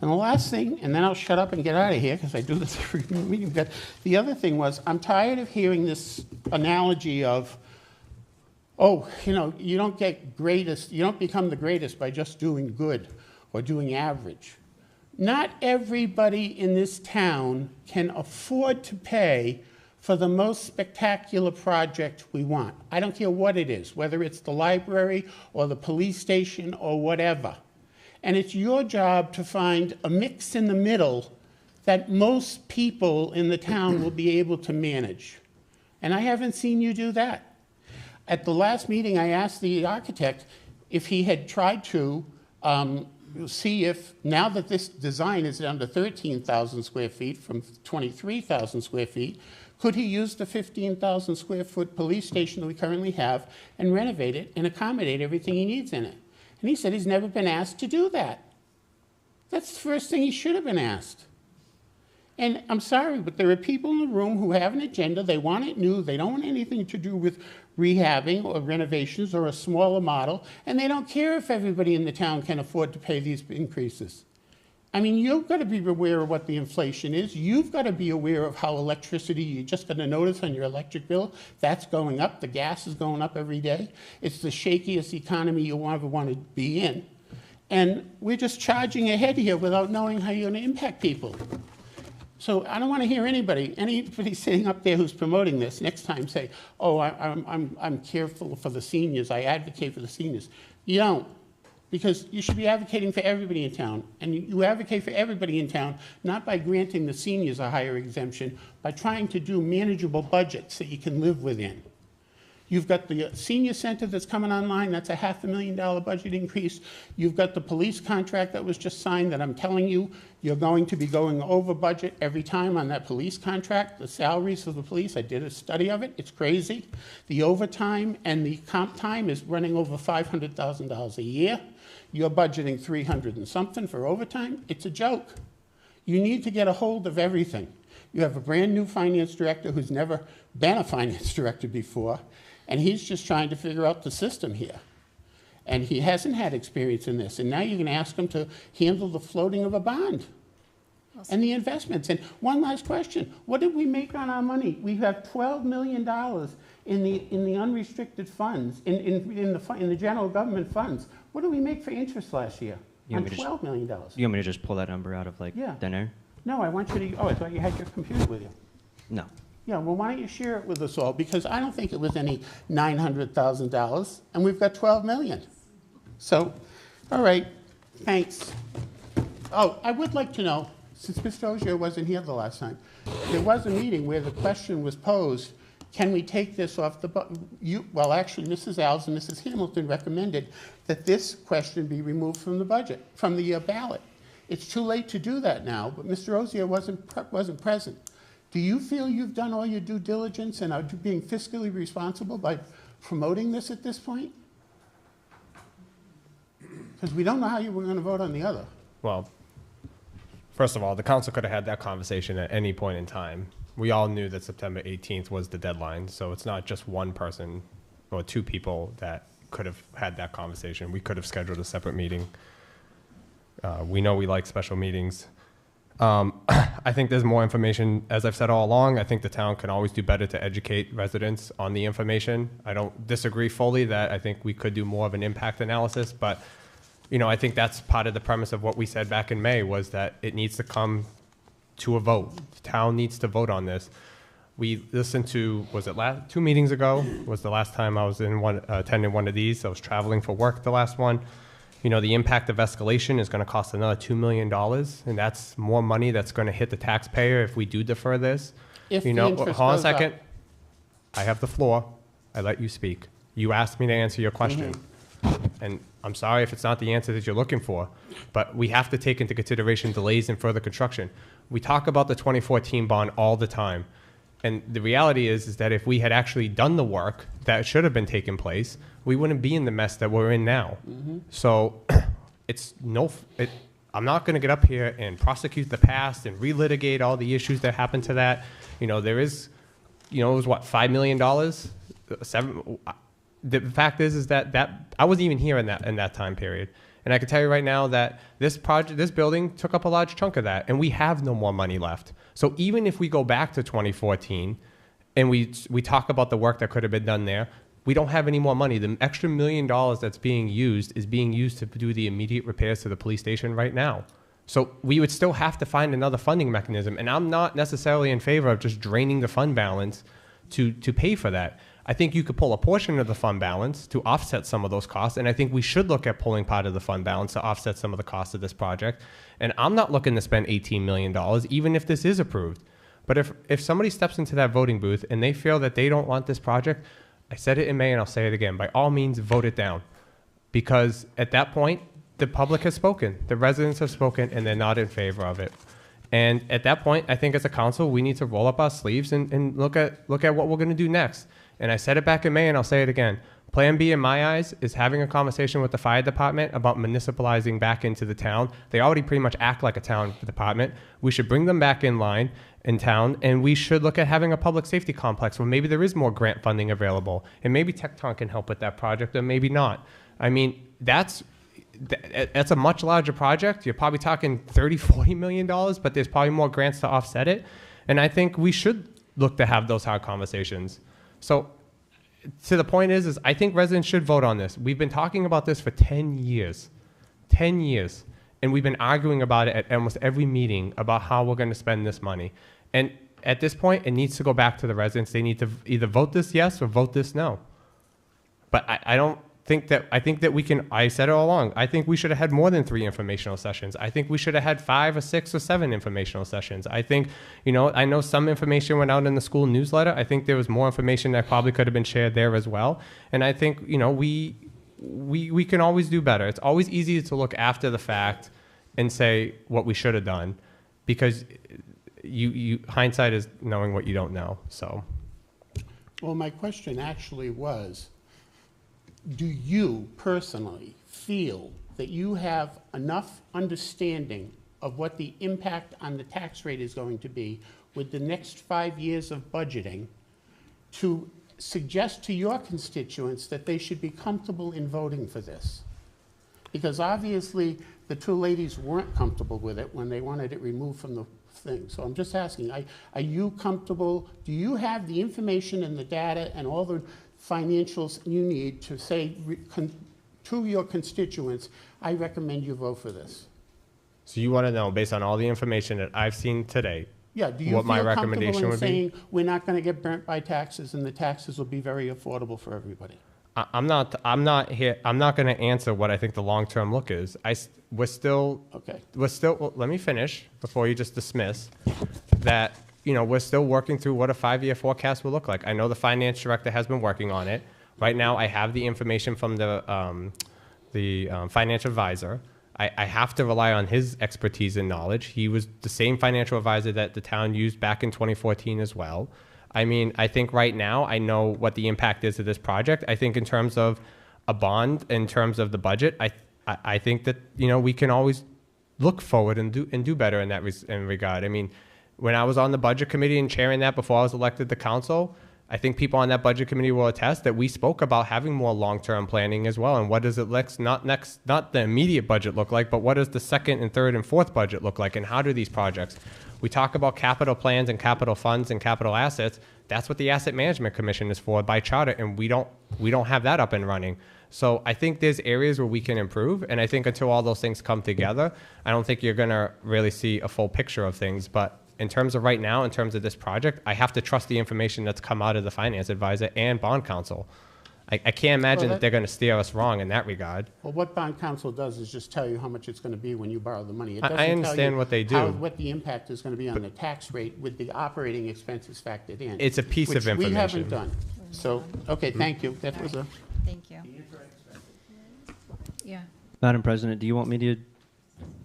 And the last thing, and then I'll shut up and get out of here because I do this every meeting, but the other thing was I'm tired of hearing this analogy of, oh, you know, you don't become the greatest by just doing good or doing average. Not everybody in this town can afford to pay for the most spectacular project we want. I don't care what it is, whether it's the library or the police station or whatever. And it's your job to find a mix in the middle that most people in the town will be able to manage. And I haven't seen you do that. At the last meeting, I asked the architect if he had tried to see if, now that this design is under 13,000 square feet from 23,000 square feet, could he use the 15,000 square foot police station that we currently have and renovate it and accommodate everything he needs in it? And he said he's never been asked to do that. That's the first thing he should have been asked. And I'm sorry, but there are people in the room who have an agenda. They want it new. They don't want anything to do with rehabbing or renovations or a smaller model. And they don't care if everybody in the town can afford to pay these increases. I mean, you've got to be aware of what the inflation is. You've got to be aware of how electricity, you're just going to notice on your electric bill, that's going up. The gas is going up every day. It's the shakiest economy you'll ever want to be in. And we're just charging ahead here without knowing how you're going to impact people. So I don't want to hear anybody sitting up there who's promoting this next time say, oh, I'm careful for the seniors, I advocate for the seniors. You don't. Because you should be advocating for everybody in town. And you advocate for everybody in town, not by granting the seniors a higher exemption, by trying to do manageable budgets that you can live within. You've got the senior center that's coming online, that's a $500,000 budget increase. You've got the police contract that was just signed that I'm telling you, you're going to be going over budget every time on that police contract. The salaries of the police, I did a study of it, it's crazy. The overtime and the comp time is running over $500,000 a year. You're budgeting 300 and something for overtime. It's a joke. You need to get a hold of everything. You have a brand new finance director who's never been a finance director before, and he's just trying to figure out the system here. And he hasn't had experience in this. And now you're going to ask him to handle the floating of a bond and the investments. And one last question. What did we make on our money? We have $12 million in the unrestricted funds, in the general government funds. What did we make for interest last year on $12 million? You want me to just pull that number out of thin air? No, I want you to, oh, I thought you had your computer with you. No. Yeah, well, why don't you share it with us all? Because I don't think it was any $900,000, and we've got 12 million. So, all right, thanks. Oh, I would like to know, since Mr. Ogier wasn't here the last time, there was a meeting where the question was posed, can we take this off the, well, actually, Mrs. Alves and Mrs. Hamilton recommended that this question be removed from the budget, from the ballot. It's too late to do that now, but Mr. Ogier wasn't present. Do you feel you've done all your due diligence and are being fiscally responsible by promoting this at this point? Because we don't know how you were going to vote on the other. Well, first of all, the council could have had that conversation at any point in time. We all knew that September 18th was the deadline, so it's not just one person or two people that could have had that conversation. We could have scheduled a separate meeting. We know we like special meetings. I think there's more information, as I've said all along. I think the town can always do better to educate residents on the information. I don't disagree fully that I think we could do more of an impact analysis, but you know, I think that's part of the premise of what we said back in May, was that it needs to come to a vote. The town needs to vote on this. We listened to, was it 2 meetings ago? Was the last time I was in attending one of these. I was traveling for work the last one. You know, the impact of escalation is going to cost another $2 million, and that's more money that's going to hit the taxpayer if we do defer this. If you the know, interest hold on a goes up. second. I have the floor. I let you speak. You asked me to answer your question. And I'm sorry if it's not the answer that you're looking for, but we have to take into consideration delays in further construction. We talk about the 2014 bond all the time. And the reality is that if we had actually done the work that should have been taking place, we wouldn't be in the mess that we're in now. So I'm not going to get up here and prosecute the past and relitigate all the issues that happened to that. You know, there is, you know, it was what, $5 million? The fact is that I wasn't even here in that time period. And I can tell you right now that this building took up a large chunk of that, and we have no more money left. So even if we go back to 2014 and we talk about the work that could have been done there, we don't have any more money. The extra $1 million that's being used is being used to do the immediate repairs to the police station right now. So we would still have to find another funding mechanism. And I'm not necessarily in favor of just draining the fund balance to pay for that. I think you could pull a portion of the fund balance to offset some of those costs, and I think we should look at pulling part of the fund balance to offset some of the costs of this project. And I'm not looking to spend $18 million, even if this is approved. But if somebody steps into that voting booth and they feel that they don't want this project, I said it in May and I'll say it again, by all means, vote it down. Because at that point, the public has spoken, the residents have spoken, and they're not in favor of it. And at that point, I think as a council, we need to roll up our sleeves and look at what we're going to do next. And I said it back in May, and I'll say it again. Plan B, in my eyes, is having a conversation with the fire department about municipalizing back into the town. They already pretty much act like a town department. We should bring them back in line in town, and we should look at having a public safety complex where maybe there is more grant funding available, and maybe Tecton can help with that project, or maybe not. I mean, that's a much larger project. You're probably talking $30, $40 million, but there's probably more grants to offset it. And I think we should look to have those hard conversations. So to the point is I think residents should vote on this. We've been talking about this for 10 years, and we've been arguing about it at almost every meeting about how we're going to spend this money. And at this point, it needs to go back to the residents. They need to either vote this yes or vote this no. But I think that we can, I said it all along, I think we should have had more than 3 informational sessions. I think we should have had 5 or 6 or 7 informational sessions. I think, you know, I know some information went out in the school newsletter. I think there was more information that probably could have been shared there as well. And I think, you know, we can always do better. It's always easy to look after the fact and say what we should have done, because hindsight is knowing what you don't know. So, Well, my question actually was, do you personally feel that you have enough understanding of what the impact on the tax rate is going to be with the next 5 years of budgeting to suggest to your constituents that they should be comfortable in voting for this? Because obviously, the 2 ladies weren't comfortable with it when they wanted it removed from the thing. So I'm just asking, are you comfortable? Do you have the information and the data and all the financials you need to say to your constituents, I recommend you vote for this? So you want to know, based on all the information that I've seen today, Yeah, do you what my feel recommendation comfortable in would be. saying, we're not going to get burnt by taxes, and the taxes will be very affordable for everybody? I'm not going to answer what I think the long-term look is. We're still, Okay. well, let me finish before you just dismiss that, we're still working through what a 5-year forecast will look like. I know the finance director has been working on it. Right now, I have the information from the financial advisor. I have to rely on his expertise and knowledge. He was the same financial advisor that the town used back in 2014 as well. I mean, I think right now I know what the impact is of this project. I think in terms of a bond, in terms of the budget, I think that, we can always look forward and do better in that regard. I mean, when I was on the budget committee and chairing that before I was elected to council, I think people on that budget committee will attest that we spoke about having more long-term planning as well. And what does it not the immediate budget look like, but what does the second and third and fourth budget look like? And how do these projects? We talk about capital plans and capital funds and capital assets. That's what the Asset Management Commission is for by charter, and we don't have that up and running. So I think there's areas where we can improve, and I think until all those things come together, I don't think you're going to really see a full picture of things. But in terms of right now, in terms of this project, I have to trust the information that's come out of the finance advisor and bond counsel. I can't imagine that they're going to steer us wrong in that regard. Well, what bond counsel does is just tell you how much it's going to be when you borrow the money. It I doesn't tell understand you what they do. what the impact is going to be on the tax rate with the operating expenses factored in. It's a piece of Which we information. haven't done. So, okay, thank you. That was a... Thank you. Yeah. Madam President, do you want me to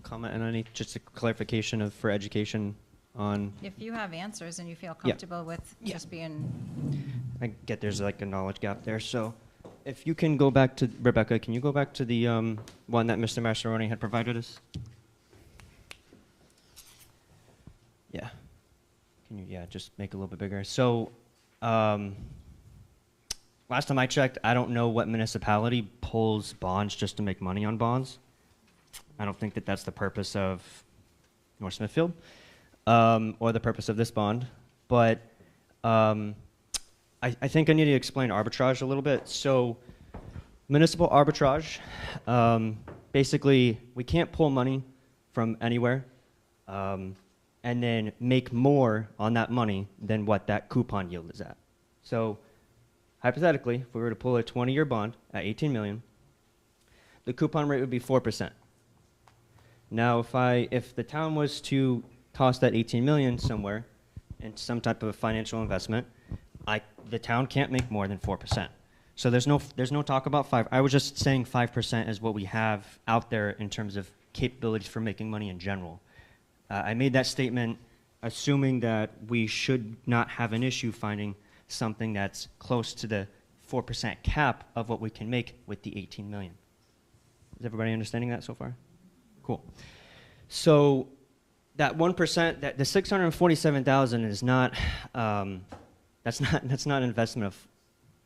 comment on any, just a clarification for education on? If you have answers and you feel comfortable with just being, I get there's like a knowledge gap there, so if you can go back to, Rebecca, can you go back to the one that Mr. Mascheroni had provided us? Yeah. Can you, just make it a little bit bigger. So, last time I checked, I don't know what municipality pulls bonds just to make money on bonds. I don't think that that's the purpose of North Smithfield, or the purpose of this bond, but I think I need to explain arbitrage a little bit. So municipal arbitrage, basically we can't pull money from anywhere and then make more on that money than what that coupon yield is at. So hypothetically, if we were to pull a 20-year bond at 18 million, the coupon rate would be 4%. Now, if the town was to toss that 18 million somewhere in some type of financial investment, the town can't make more than 4%. So there's no talk about 5. I was just saying 5% is what we have out there in terms of capabilities for making money in general. I made that statement assuming that we should not have an issue finding something that's close to the 4% cap of what we can make with the 18 million. Is everybody understanding that so far? Cool. So that 1%, that the 647,000 is not, that's not an investment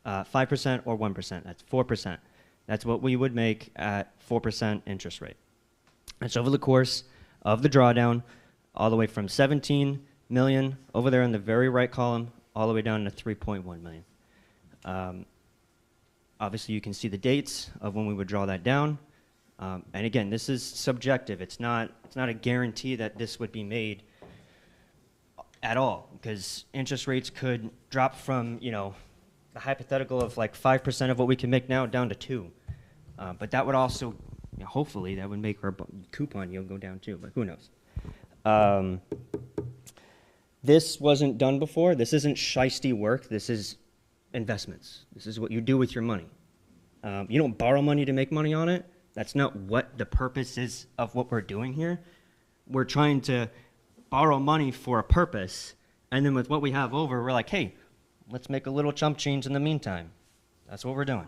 of 5% or 1%. That's 4%. That's what we would make at 4% interest rate. And so over the course of the drawdown, all the way from 17 million over there in the very right column, all the way down to 3.1 million. Obviously, you can see the dates of when we would draw that down. And again, this is subjective. It's not a guarantee that this would be made at all, because interest rates could drop from, the hypothetical of like 5% of what we can make now down to 2%. But that would also, hopefully, that would make our coupon yield go down too, but who knows? This wasn't done before. This isn't shiesty work. This is investments. This is what you do with your money. You don't borrow money to make money on it. That's not what the purpose is of what we're doing here. We're trying to borrow money for a purpose, and then with what we have over, we're like, hey, let's make a little chump change in the meantime. That's what we're doing.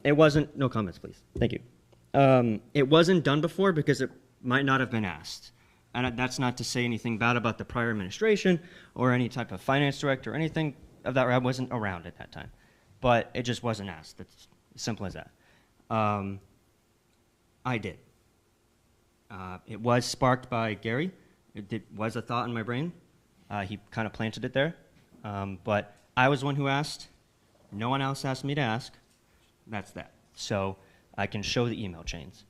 It wasn't, no comments, please. Thank you. It wasn't done before because it might not have been asked. And that's not to say anything bad about the prior administration or any type of finance director or anything of that. I wasn't around at that time. But it just wasn't asked. It's as simple as that. I did. It was sparked by Gary. It was a thought in my brain. He kind of planted it there. But I was the one who asked. No one else asked me to ask. That's that. So I can show the email chains.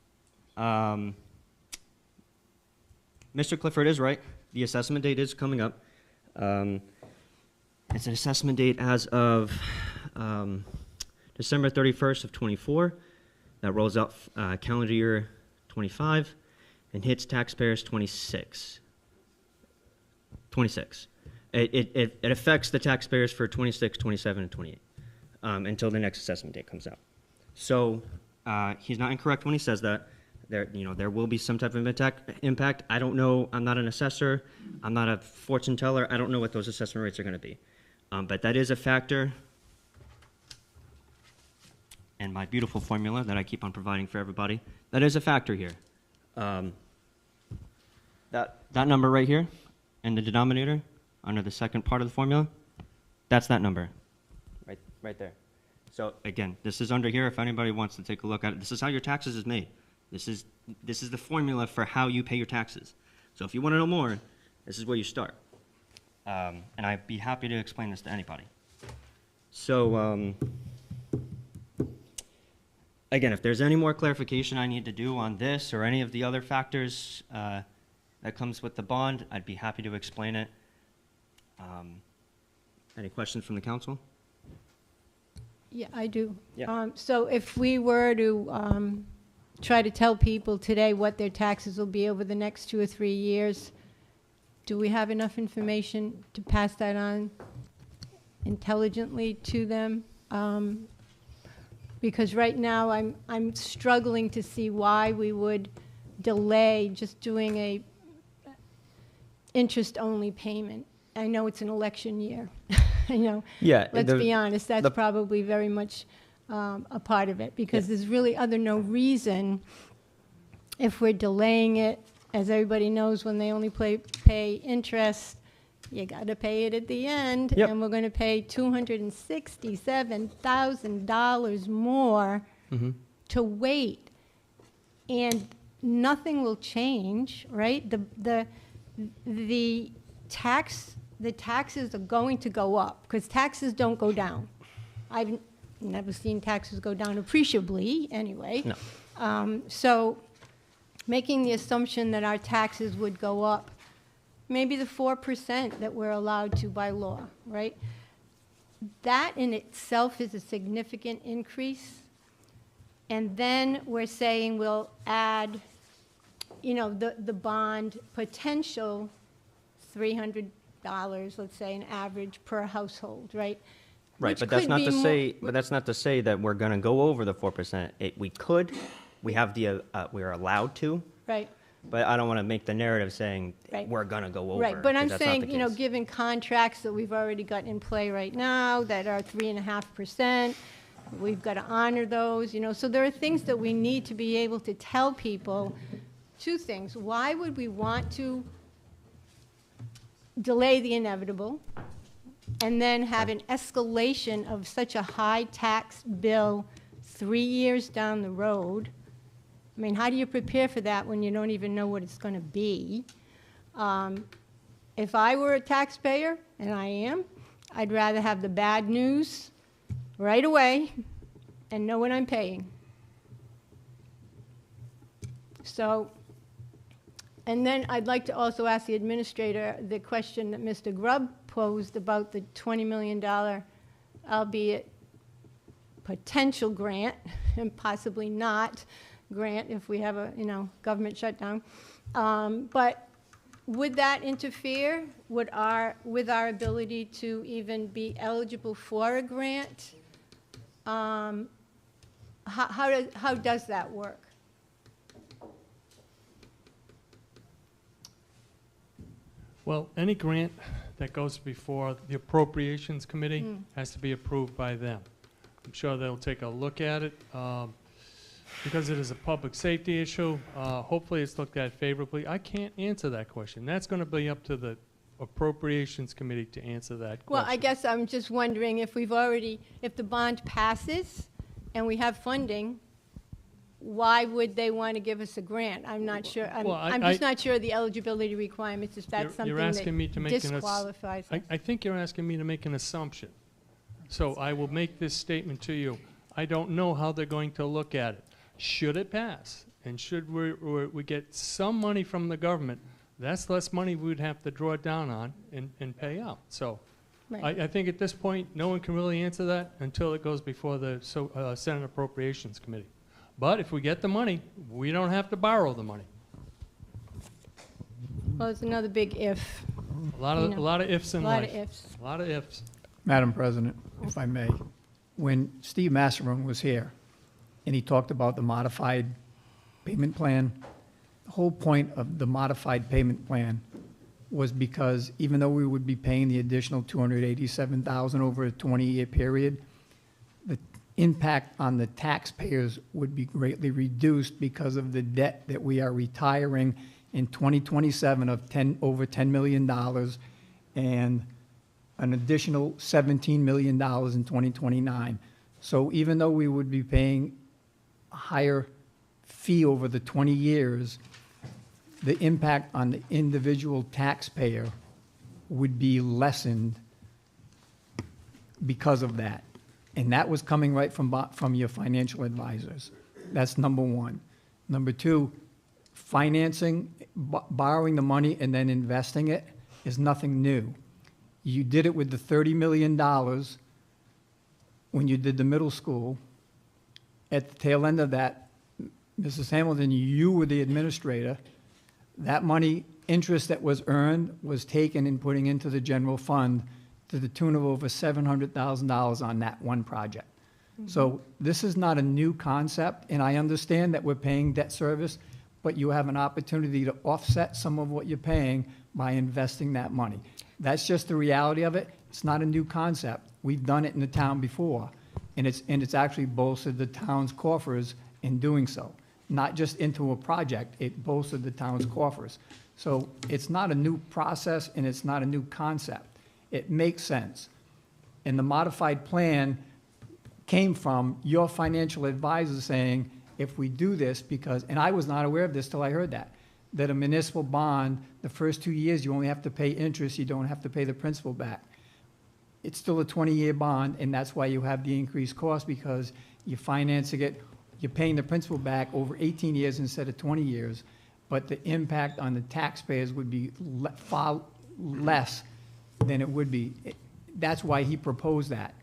Mr. Clifford is right. the assessment date is coming up. It's an assessment date as of December 31st of 24. That rolls out calendar year 25 and hits taxpayers 26. It affects the taxpayers for 26, 27, and 28 until the next assessment date comes out. So he's not incorrect when he says that. There will be some type of impact. I don't know. I'm not an assessor. I'm not a fortune teller. I don't know what those assessment rates are going to be. But that is a factor. And my beautiful formula that I keep on providing for everybody, that is a factor here. That number right here in the denominator under the second part of the formula, that's that number right there. So again, this is under here if anybody wants to take a look at it. This is how your taxes is made. This is the formula for how you pay your taxes. So if you want to know more, this is where you start. And I'd be happy to explain this to anybody. So again, if there's any more clarification I need to do on this or any of the other factors that comes with the bond, I'd be happy to explain it. Any questions from the council? Yeah, I do. Yeah. So if we were to try to tell people today what their taxes will be over the next 2 or 3 years, do we have enough information to pass that on intelligently to them? Because right now I'm struggling to see why we would delay just doing a interest-only payment. I know it's an election year. I know. Yeah. Let's be honest, that's probably very much a part of it, because there's really no reason, if we're delaying it, as everybody knows, when they only pay interest, you got to pay it at the end, and we're going to pay $267,000 more to wait, and nothing will change, right? The taxes are going to go up, because taxes don't go down. I've never seen taxes go down appreciably, anyway. No. So making the assumption that our taxes would go up, maybe the 4% that we're allowed to by law, right? That in itself is a significant increase. And then we're saying we'll add, the bond potential $300, let's say, an average per household, right? Right, Which but that's could not be to more- say. But that's not to say that we're going to go over the 4%. We could. We have the. We are allowed to. Right. But I don't want to make the narrative saying Right. we're going to go over. Right, but I'm 'cause that's not the saying, case. given contracts that we've already got in play right now that are 3.5%, we've got to honor those, so there are things that we need to be able to tell people. 2 things. Why would we want to delay the inevitable and then have an escalation of such a high tax bill 3 years down the road? I mean, how do you prepare for that when you don't even know what it's going to be? If I were a taxpayer, and I am, I'd rather have the bad news right away and know what I'm paying. So, and then I'd like to also ask the administrator the question that Mr. Grubb posed about the $20 million, albeit potential grant, and possibly not grant if we have a, government shutdown. But would that interfere with our ability to even be eligible for a grant? How does that work? Well, any grant that goes before the Appropriations Committee has to be approved by them. I'm sure they'll take a look at it. Because it is a public safety issue, hopefully it's looked at favorably. I can't answer that question. That's going to be up to the Appropriations Committee to answer that question. Well, I guess I'm just wondering if if the bond passes and we have funding, why would they want to give us a grant? I'm not sure. I'm just not sure of the eligibility requirements, if that's something You're asking me to that make disqualifies us. I think you're asking me to make an assumption. So I will make this statement to you. I don't know how they're going to look at it. Should it pass, and should we get some money from the government that's less money we would have to draw down on and pay out. So Right. I think at this point, no one can really answer that until it goes before the Senate Appropriations Committee. But if we get the money, we don't have to borrow the money. Well, it's another big if, A lot You know, of ifs a in lot life. of ifs. A lot of ifs. Madam President, if I may, when Steve Masseron was here and he talked about the modified payment plan, the whole point of the modified payment plan was because even though we would be paying the additional $287,000 over a 20-year period, the impact on the taxpayers would be greatly reduced because of the debt that we are retiring in 2027 of over $10 million and an additional $17 million in 2029. So even though we would be paying a higher fee over the 20 years, the impact on the individual taxpayer would be lessened because of that. And that was coming right from your financial advisors. That's number one. Number two, financing, borrowing the money and then investing it is nothing new. You did it with the $30 million when you did the middle school. At the tail end of that, Mrs. Hamilton, you were the administrator. That money, interest that was earned, was taken and putting into the general fund to the tune of over $700,000 on that one project. So this is not a new concept, and I understand that we're paying debt service, but you have an opportunity to offset some of what you're paying by investing that money. That's just the reality of it. It's not a new concept. We've done it in the town before, and it's actually bolstered the town's coffers in doing so. Not just into a project, it bolstered the town's coffers. So it's not a new process and it's not a new concept. It makes sense. And the modified plan came from your financial advisor saying, if we do this, because, and I was not aware of this till I heard that a municipal bond, the first 2 years, you only have to pay interest, you don't have to pay the principal back. It's still a 20-year bond, and that's why you have the increased cost, because you're financing it, you're paying the principal back over 18 years instead of 20 years, but the impact on the taxpayers would be far less than it would be. That's why he proposed that.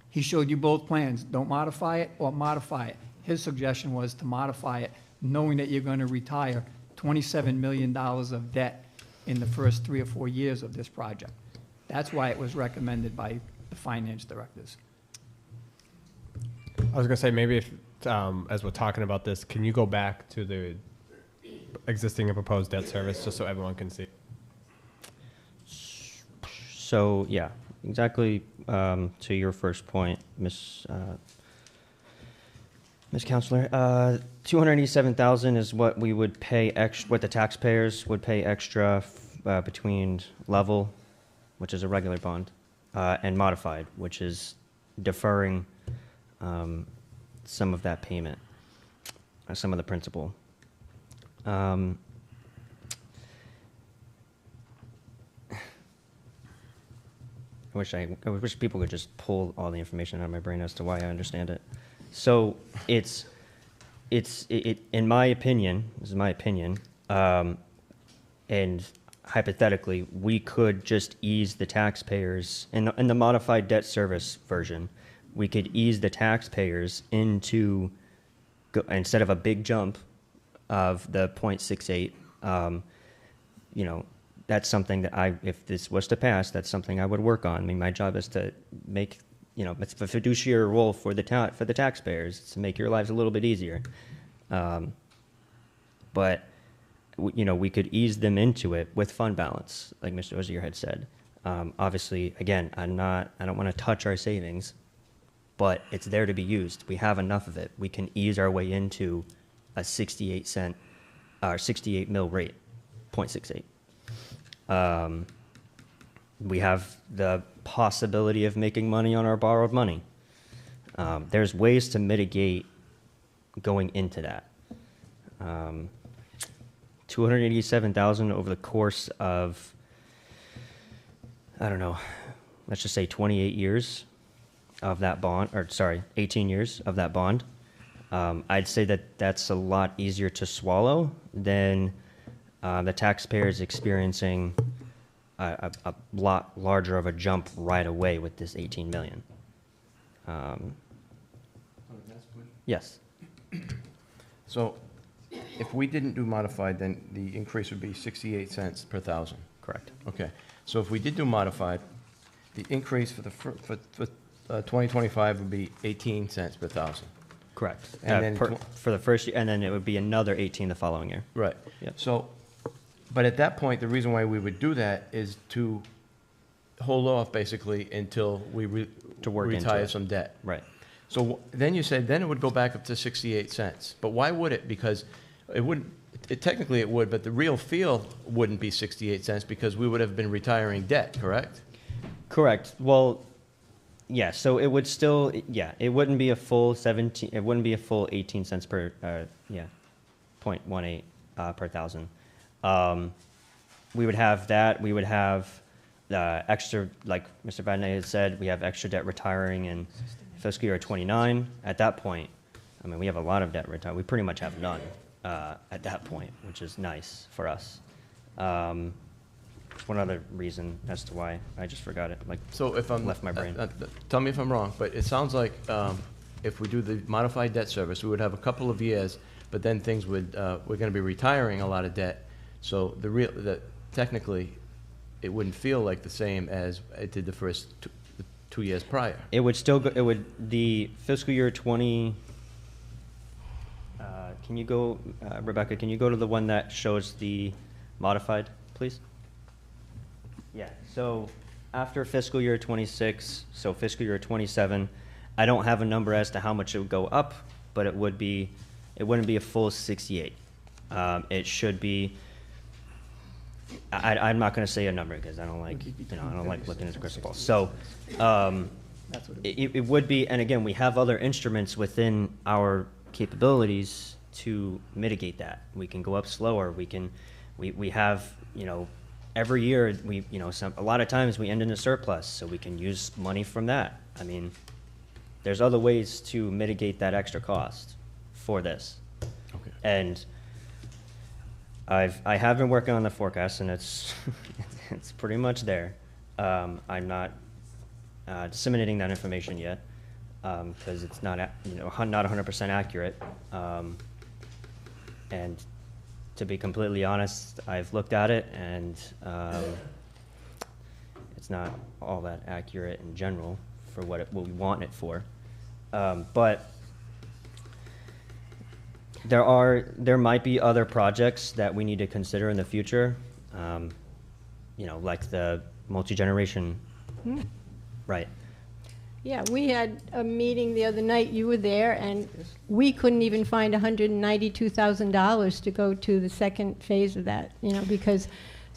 He showed you both plans, don't modify it or modify it. His suggestion was to modify it, knowing that you're going to retire $27 million of debt in the first 3 or 4 years of this project. That's why it was recommended by the finance directors. I was gonna say, maybe if, as we're talking about this, can you go back to the existing and proposed debt service, just so everyone can see? So, yeah, exactly to your first point, Ms. Counselor. $287,000 is what we would pay extra, what the taxpayers would pay extra between level, which is a regular bond, and modified, which is deferring some of that payment, some of the principal. I wish people could just pull all the information out of my brain as to why I understand it. So it's in my opinion, this is my opinion, and hypothetically, we could just ease the taxpayers in the modified debt service version. We could ease the taxpayers into, instead of a big jump of the 0.68, that's something that if this was to pass, that's something I would work on. I mean, my job is to make, it's a fiduciary role for the taxpayers, to make your lives a little bit easier. But we could ease them into it with fund balance, like Mr. Ozier had said. Obviously, again, I don't want to touch our savings, but it's there to be used. We have enough of it. We can ease our way into a 68 mil rate, 0.68. We have the possibility of making money on our borrowed money. There's ways to mitigate going into that. $287,000 over the course of, I don't know, let's just say 28 years of that bond, 18 years of that bond. I'd say that that's a lot easier to swallow than The taxpayer is experiencing a lot larger of a jump right away with this 18 million. Yes. So if we didn't do modified, then the increase would be 68 cents per thousand. Correct. Okay. So if we did do modified, the increase for 2025 would be 18 cents per thousand. Correct. And then For the first year, and then it would be another 18 the following year. Right. Yep. So, but at that point, the reason why we would do that is to hold off basically until we To work into retire it. some debt. Right. So then you said, then it would go back up to 68 cents. But why would it? Because it wouldn't, technically it would, but the real feel wouldn't be 68 cents because we would have been retiring debt, correct? Correct. Well, yeah, so it would still, yeah, it wouldn't be a full 17, it wouldn't be a full 18 cents per, 0.18 per thousand. We would have that, we would have extra, like Mr. Badney had said, we have extra debt retiring in fiscal year 29. At that point, I mean, we have a lot of debt retired. We pretty much have none at that point, which is nice for us. One other reason as to why I just forgot it, like, So if I'm. left my brain. Tell me if I'm wrong, but it sounds like if we do the modified debt service, we would have a couple of years, but then things would, we're gonna be retiring a lot of debt. So technically, it wouldn't feel like the same as it did the first 2 years prior. It would still go, it would, the fiscal year 20, can you go, Rebecca, can you go to the one that shows the modified, please? Yeah, so after fiscal year 26, so fiscal year 27, I don't have a number as to how much it would go up, but it would be, it wouldn't be a full 68. It should be, I'm not gonna say a number because I don't like, I don't like looking at the crystal ball. So, it would be, and again, we have other instruments within our capabilities to mitigate that. We can go up slower. We have, every year a lot of times we end in a surplus, so we can use money from that. I mean, there's other ways to mitigate that extra cost for this. Okay. And I have been working on the forecast, and it's it's pretty much there. I'm not disseminating that information yet because it's not not 100% accurate. And to be completely honest, I've looked at it, and it's not all that accurate in general for what we want it for. But there might be other projects that we need to consider in the future, like the multi-generation, right? Yeah, we had a meeting the other night, you were there, and we couldn't even find $192,000 to go to the second phase of that, because,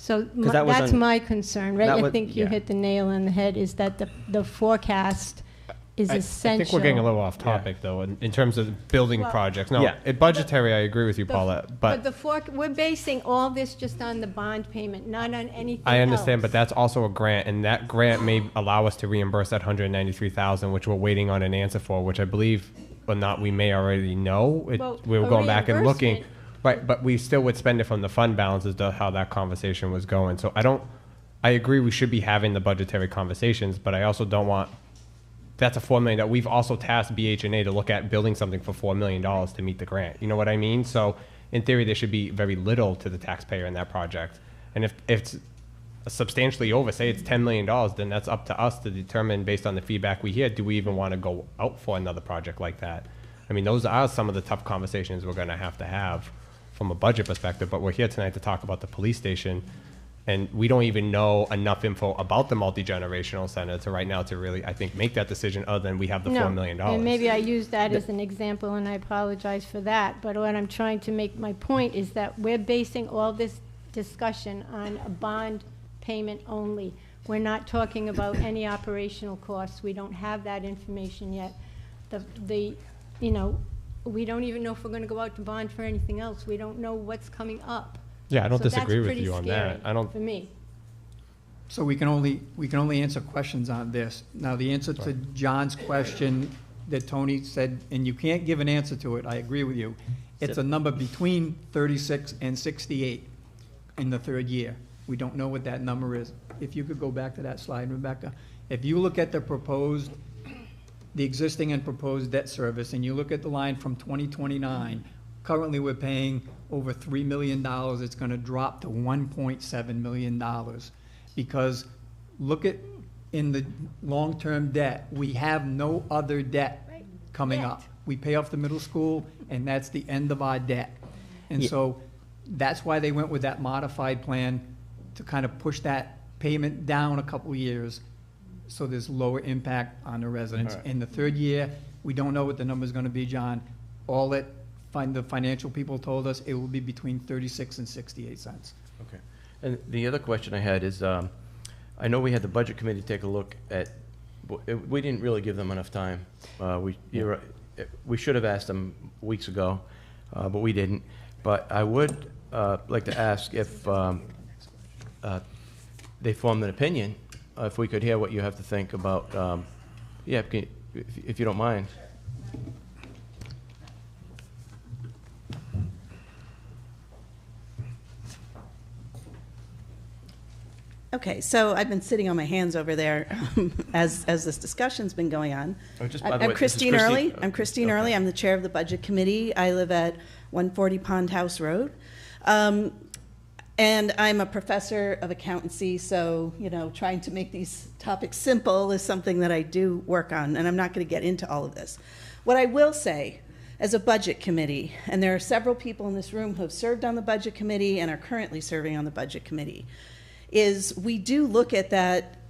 that was that's on- my concern, right? that I was- think you yeah. hit the nail on the head, is that the forecast is I essential. think we're getting a little off topic, though, in terms of building Well- projects. No, Yeah. budgetary, I agree with you, The- Paulette, But but we're basing all this just on the bond payment, not on anything I understand, else. but that's also a grant, and that grant may allow us to reimburse that $193,000, which we're waiting on an answer for, which I believe or not, we may already know. Well, We were a going back and looking. reimbursement- Right, but we still would spend it from the fund balance as to how that conversation was going. So I agree we should be having the budgetary conversations, but I also don't want, that's a $4 million, that we've also tasked BH&A to look at building something for $4 million to meet the grant. You know what I mean? So in theory, there should be very little to the taxpayer in that project. And if it's substantially over, say it's $10 million, then that's up to us to determine based on the feedback we hear, do we even want to go out for another project like that? I mean, those are some of the tough conversations we're going to have from a budget perspective, but we're here tonight to talk about the police station. And we don't even know enough info about the multi-generational center to right now to really, I think, make that decision other than we have the $4 million. And maybe I used that as an example, and I apologize for that. But what I'm trying to make my point is that we're basing all this discussion on a bond payment only. We're not talking about any operational costs. We don't have that information yet. We don't even know if we're going to go out to bond for anything else. We don't know what's coming up. Yeah, I don't So that's disagree with pretty you on that. scary for me. So we can only answer questions on this. Now, the answer to John's question that Tony said, and you can't give an answer to it, I agree with you. It's a number between 36 and 68. in the third year. We don't know what that number is. If you could go back to that slide, Rebecca. If you look at the existing and proposed debt service, and you look at the line from 2029, currently we're paying over $3 million. It's gonna drop to $1.7 million. Because look at, in the long-term debt, we have no other debt coming up. We pay off the middle school, and that's the end of our debt. And so that's why they went with that modified plan, to kind of push that payment down a couple years, so there's lower impact on the residents. All right. In the third year, we don't know what the number's gonna be, John. All that the financial people told us, it will be between 36 and 68 cents. Okay. And the other question I had is, I know we had the budget committee take a look at, we didn't really give them enough time. We should have asked them weeks ago, but we didn't. But I would like to ask if they formed an opinion, if we could hear what you have to think about, if you don't mind. Okay, so I've been sitting on my hands over there as this discussion's been going on. Oh, just by the I'm way, this is Christine Early. I'm Christine Okay. Early. I'm the chair of the Budget Committee. I live at 140 Pond House Road. And I'm a professor of accountancy, so, trying to make these topics simple is something that I do work on, and I'm not going to get into all of this. What I will say, as a budget committee, and there are several people in this room who have served on the budget committee and are currently serving on the budget committee, is we do look at that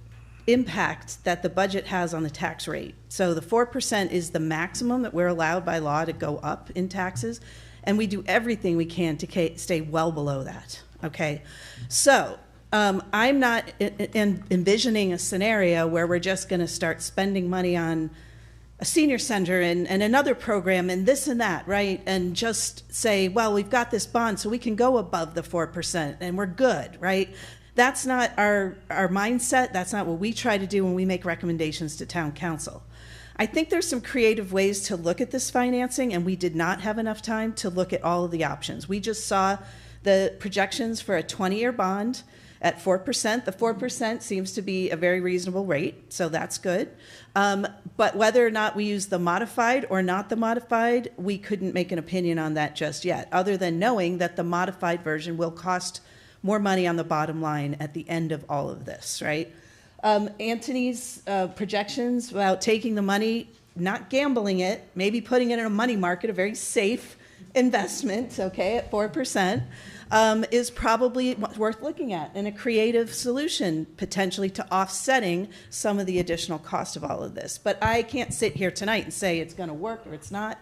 impact that the budget has on the tax rate. So the 4% is the maximum that we're allowed by law to go up in taxes, and we do everything we can to stay well below that, okay? So I'm not envisioning a scenario where we're just gonna start spending money on a senior center and another program and this and that, right? And just say, well, we've got this bond so we can go above the 4% and we're good, right? That's not our mindset. That's not what we try to do when we make recommendations to town council. I think there's some creative ways to look at this financing, and we did not have enough time to look at all of the options. We just saw the projections for a 20-year bond at 4%. The 4% seems to be a very reasonable rate, so that's good. But whether or not we use the modified or not the modified, we couldn't make an opinion on that just yet, other than knowing that the modified version will cost more money on the bottom line at the end of all of this, right? Anthony's projections about taking the money, not gambling it, maybe putting it in a money market, a very safe investment, okay, at 4%, is probably worth looking at, and a creative solution potentially to offsetting some of the additional cost of all of this. But I can't sit here tonight and say it's going to work or it's not.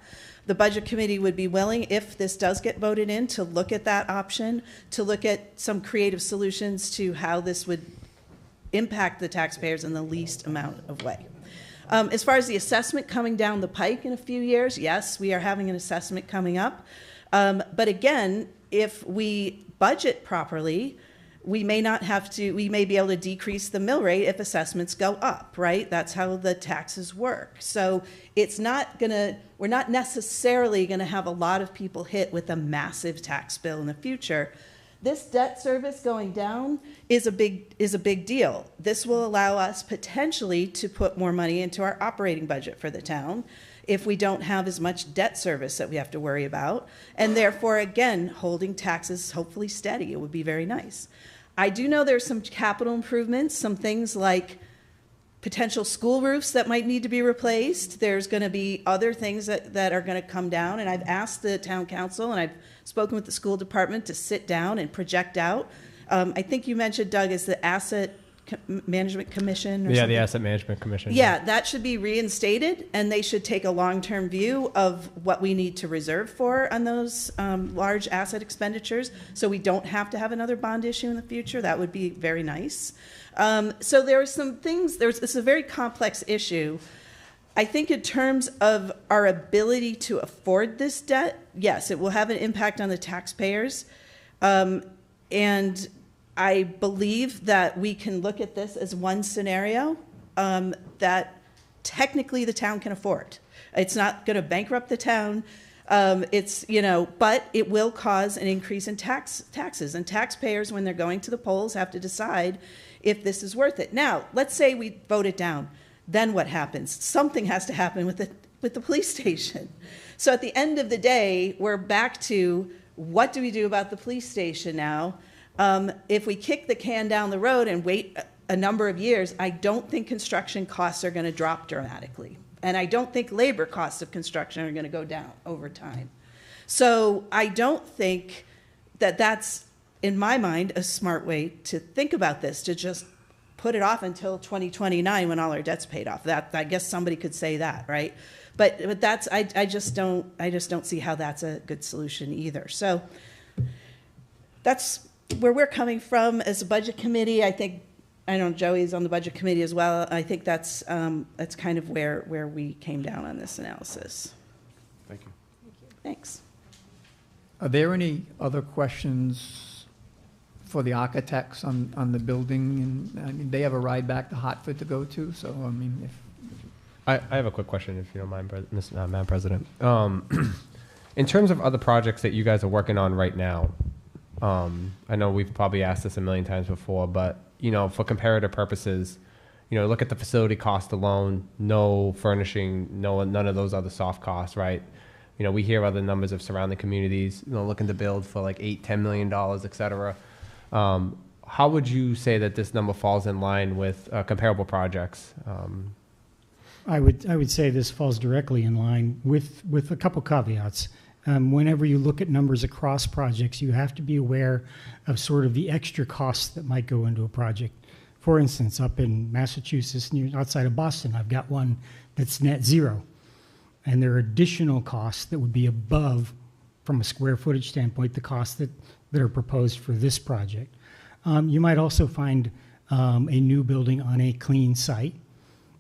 The Budget Committee would be willing, if this does get voted in, to look at that option, to look at some creative solutions to how this would impact the taxpayers in the least amount of way. As far as the assessment coming down the pike in a few years, yes, we are having an assessment coming up. But again, if we budget properly, we may be able to decrease the mill rate if assessments go up, right? That's how the taxes work. So we're not necessarily gonna have a lot of people hit with a massive tax bill in the future. This debt service going down is a big deal. This will allow us potentially to put more money into our operating budget for the town if we don't have as much debt service that we have to worry about, and therefore, again, holding taxes hopefully steady. It would be very nice. I do know there's some capital improvements, some things like potential school roofs that might need to be replaced. There's going to be other things that are going to come down, and I've asked the town council and I've spoken with the school department to sit down and project out. I think you mentioned, Doug, is the Asset Management Commission or something? The Asset Management Commission. Yeah, that should be reinstated, and they should take a long-term view of what we need to reserve for on those large asset expenditures, so we don't have to have another bond issue in the future. That would be very nice. So there are some things, it's a very complex issue. I think in terms of our ability to afford this debt, yes, it will have an impact on the taxpayers. And I believe that we can look at this as one scenario that technically the town can afford. It's not going to bankrupt the town. It's, you know, but it will cause an increase in taxes, and taxpayers, when they're going to the polls, have to decide if this is worth it. Now, let's say we vote it down. Then what happens? Something has to happen with the police station. So at the end of the day, we're back to, what do we do about the police station now? If we kick the can down the road and wait a number of years, I don't think construction costs are going to drop dramatically. And I don't think labor costs of construction are going to go down over time. So I don't think that that's, in my mind, a smart way to think about this, to just put it off until 2029 when all our debt's paid off. That, I guess somebody could say that, right? But that's, I just don't see how that's a good solution either. So that's where we're coming from as a budget committee. I know Joey's on the budget committee as well. I think that's kind of where we came down on this analysis. Thank you. Thanks. Are there any other questions for the architects on the building? And I mean, they have a ride back to Hartford to go to, so I mean, if I have a quick question, if you don't mind, Madam President. In terms of other projects that you guys are working on right now, I know we've probably asked this a million times before, but you know, for comparative purposes, you know, look at the facility cost alone, no furnishing, none of those other soft costs, right? You know, we hear other numbers of surrounding communities, you know, looking to build for like $8-10 million, et cetera. How would you say that this number falls in line with comparable projects? I would say this falls directly in line with a couple caveats. Whenever you look at numbers across projects, you have to be aware of sort of the extra costs that might go into a project. For instance, up in Massachusetts, outside of Boston, I've got one that's net zero. And there are additional costs that would be above, from a square footage standpoint, the costs that are proposed for this project. You might also find a new building on a clean site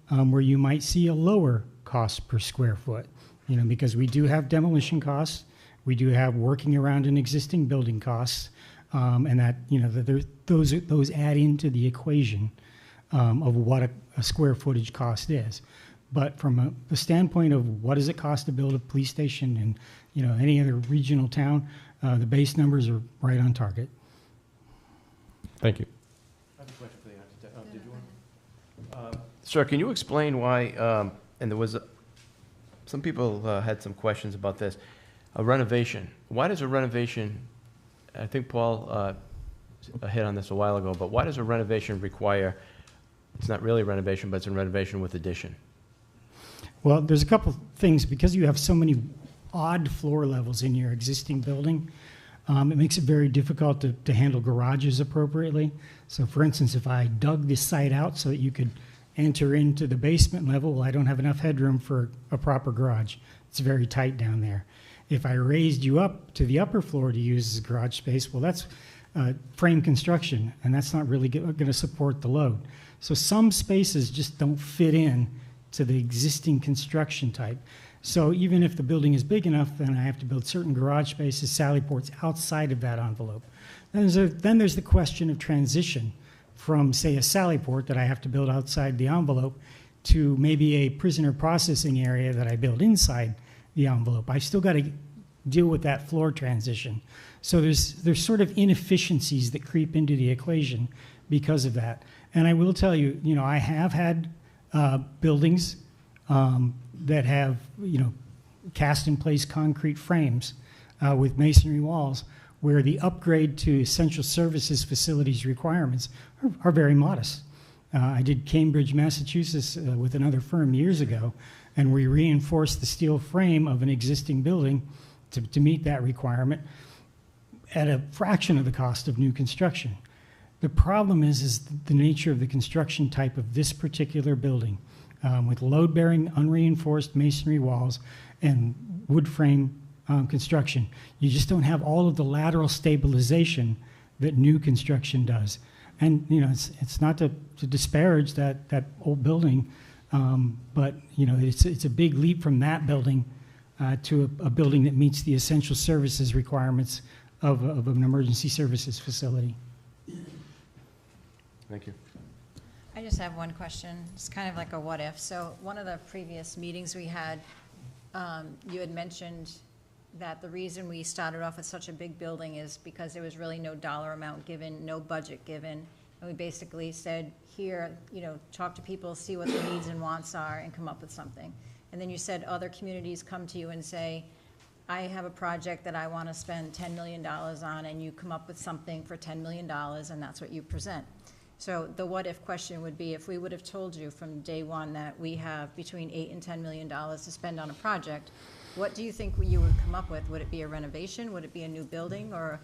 where you might see a lower cost per square foot. You know, because we do have demolition costs, we do have working around an existing building costs, and that, you know, those add into the equation of what a square footage cost is. But from the standpoint of what does it cost to build a police station in, you know, any other regional town, the base numbers are right on target. Thank you. I have a question for the architect. Did you want? Sir, can you explain why? And there was some people had some questions about this. A renovation. Why does a renovation? I think Paul hit on this a while ago. But why does a renovation require? It's not really a renovation, but it's a renovation with addition. Well, there's a couple things. Because you have so many odd floor levels in your existing building, it makes it very difficult to handle garages appropriately. So for instance, if I dug this site out so that you could enter into the basement level, well, I don't have enough headroom for a proper garage. It's very tight down there. If I raised you up to the upper floor to use as garage space, well, that's frame construction, and that's not really going to support the load. So some spaces just don't fit in to the existing construction type. So even if the building is big enough, then I have to build certain garage spaces, sally ports outside of that envelope. Then there's the question of transition from, say, a sally port that I have to build outside the envelope to maybe a prisoner processing area that I build inside the envelope. I've still got to deal with that floor transition. So there's sort of inefficiencies that creep into the equation because of that. And I will tell you, you know, I have had buildings that have, you know, cast in place concrete frames with masonry walls where the upgrade to essential services facilities requirements are very modest. I did Cambridge, Massachusetts with another firm years ago, and we reinforced the steel frame of an existing building to meet that requirement at a fraction of the cost of new construction. The problem is the nature of the construction type of this particular building with load-bearing, unreinforced masonry walls and wood frame construction. You just don't have all of the lateral stabilization that new construction does. And, you know, it's not to disparage that old building, but, you know, it's a big leap from that building to a building that meets the essential services requirements of an emergency services facility. Thank you. I just have one question. It's kind of like a what if. So one of the previous meetings we had, you had mentioned that the reason we started off with such a big building is because there was really no dollar amount given, no budget given. And we basically said, here, you know, talk to people, see what their needs and wants are, and come up with something. And then you said other communities come to you and say, I have a project that I want to spend $10 million on, and you come up with something for $10 million, and that's what you present. So the what-if question would be, if we would have told you from day one that we have between $8 and $10 million to spend on a project, what do you think you would come up with? Would it be a renovation? Would it be a new building? Or,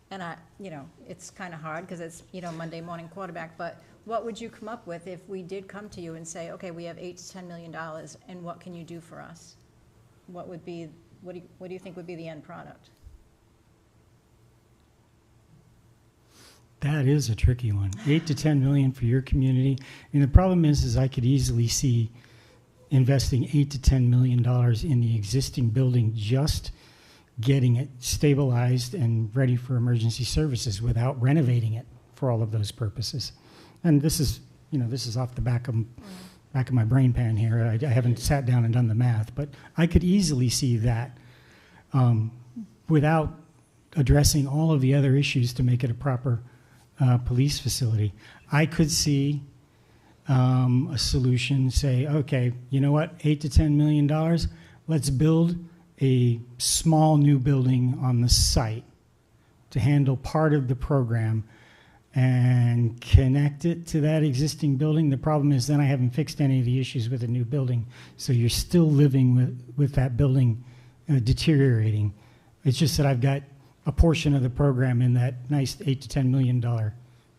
and you know, it's kind of hard because it's, you know, Monday morning quarterback, but what would you come up with if we did come to you and say, okay, we have $8 to $10 million, and what can you do for us? What would be, what do you think would be the end product? That is a tricky one. 8 to 10 million for your community. And the problem is I could easily see investing 8 to 10 million dollars in the existing building, just getting it stabilized and ready for emergency services without renovating it for all of those purposes. And this is, you know, this is off the back of my brain pan here. I haven't sat down and done the math, but I could easily see that without addressing all of the other issues to make it a proper police facility. I could see a solution, say, okay, you know what, 8 to 10 million dollars, let's build a small new building on the site to handle part of the program and connect it to that existing building. The problem is then I haven't fixed any of the issues with a new building, so you're still living with that building deteriorating. It's just that I've got a portion of the program in that nice 8 to 10 million dollar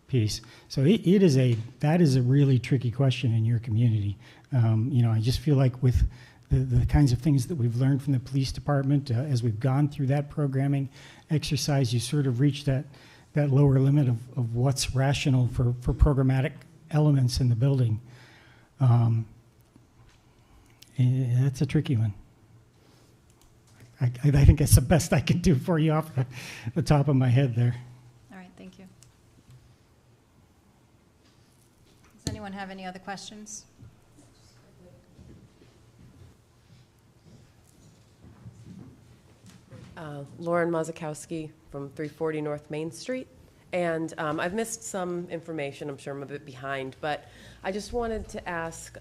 piece. So that is a really tricky question in your community. You know, I just feel like with the kinds of things that we've learned from the police department as we've gone through that programming exercise, you sort of reach that lower limit of what's rational for programmatic elements in the building. That's a tricky one. I think that's the best I can do for you off the top of my head there. All right, thank you. Does anyone have any other questions? Lauren Mazakowski from 340 North Main Street. And I've missed some information. I'm sure I'm a bit behind, but I just wanted to ask,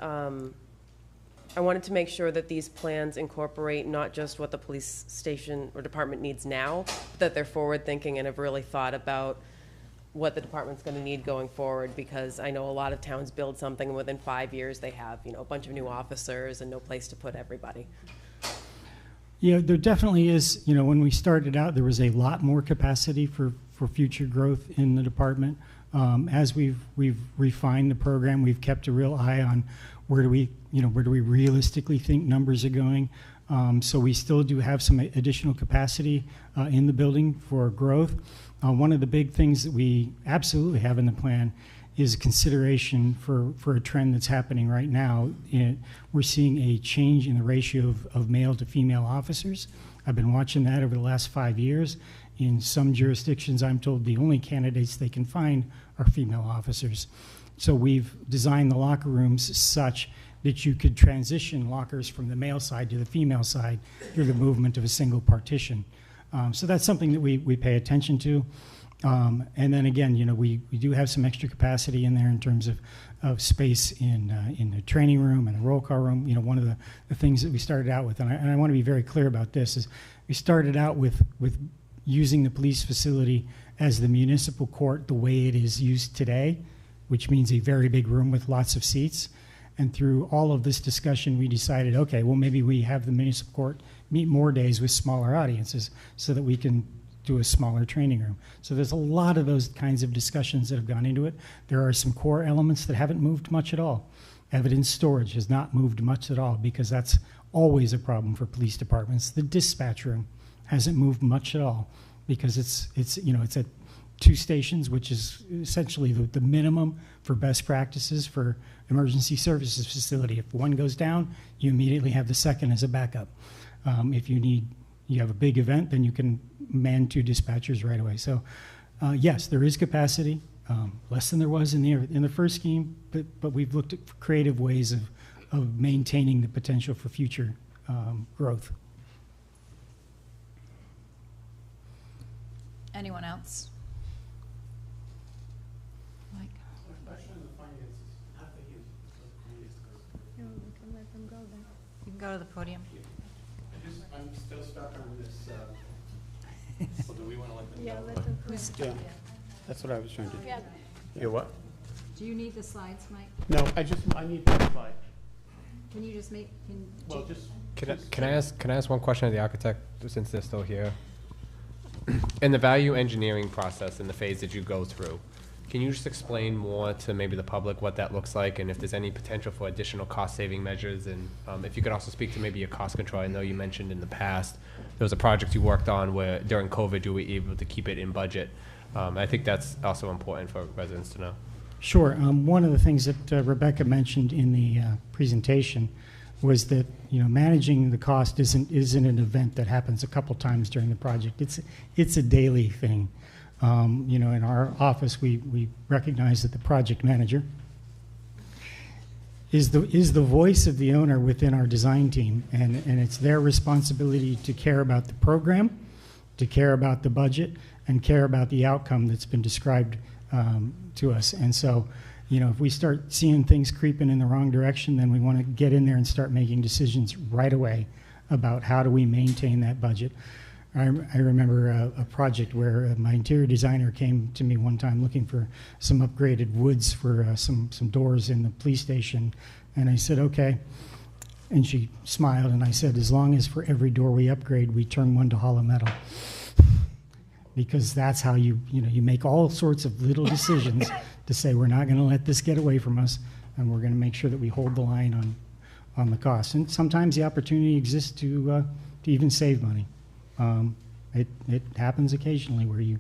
I wanted to make sure that these plans incorporate not just what the police station or department needs now, but that they're forward-thinking and have really thought about what the department's going to need going forward, because I know a lot of towns build something and within 5 years they have, you know, a bunch of new officers and no place to put everybody. Yeah, there definitely is. You know, when we started out, there was a lot more capacity for future growth in the department. As we've refined the program, we've kept a real eye on where do we realistically think numbers are going. So we still do have some additional capacity in the building for growth. One of the big things that we absolutely have in the plan is consideration for a trend that's happening right now. We're seeing a change in the ratio of male to female officers. I've been watching that over the last 5 years. In some jurisdictions, I'm told the only candidates they can find are female officers. So we've designed the locker rooms such that you could transition lockers from the male side to the female side through the movement of a single partition. So that's something that we pay attention to. And then again, you know, we do have some extra capacity in there in terms of space in the training room and the roll call room. You know, one of the things that we started out with, and I want to be very clear about this, is we started out with using the police facility as the municipal court the way it is used today, which means a very big room with lots of seats. And through all of this discussion, we decided, okay, well, maybe we have the municipal court meet more days with smaller audiences so that we can do a smaller training room. So there's a lot of those kinds of discussions that have gone into it. There are some core elements that haven't moved much at all. Evidence storage has not moved much at all because that's always a problem for police departments. The dispatch room hasn't moved much at all because it's at 2 stations, which is essentially the minimum for best practices for emergency services facility. If one goes down, you immediately have the second as a backup. If you have a big event, then you can man 2 dispatchers right away. So yes, there is capacity, less than there was in the first scheme, but we've looked at creative ways of maintaining the potential for future growth. Anyone else? Mike? You can go to the podium. I'm still stuck on this. Do we want to let them Yeah, go? let them. Yeah, that's what I was trying to do. Yeah. You what? Do you need the slides, Mike? No, I need that slide. Can you just make, Well, just. Can I ask one question of the architect, since they're still here? In the value engineering process, in the phase that you go through, can you just explain more to maybe the public what that looks like, and if there's any potential for additional cost-saving measures? And if you could also speak to maybe your cost control. I know you mentioned in the past, there was a project you worked on where during COVID you were able to keep it in budget. I think that's also important for residents to know. Sure. One of the things that Rebecca mentioned in the presentation was that, you know, managing the cost isn't an event that happens a couple times during the project. It's a daily thing. You know, in our office, we recognize that the project manager is the voice of the owner within our design team, and it's their responsibility to care about the program, to care about the budget, and care about the outcome that's been described to us. And so, you know, if we start seeing things creeping in the wrong direction, then we want to get in there and start making decisions right away about how do we maintain that budget. I remember a project where my interior designer came to me one time looking for some upgraded woods for some doors in the police station. And I said, okay. And she smiled, and I said, as long as for every door we upgrade, we turn one to hollow metal. Because that's how you make all sorts of little decisions to say we're not going to let this get away from us, and we're going to make sure that we hold the line on the cost. And sometimes the opportunity exists to even save money. It happens occasionally where you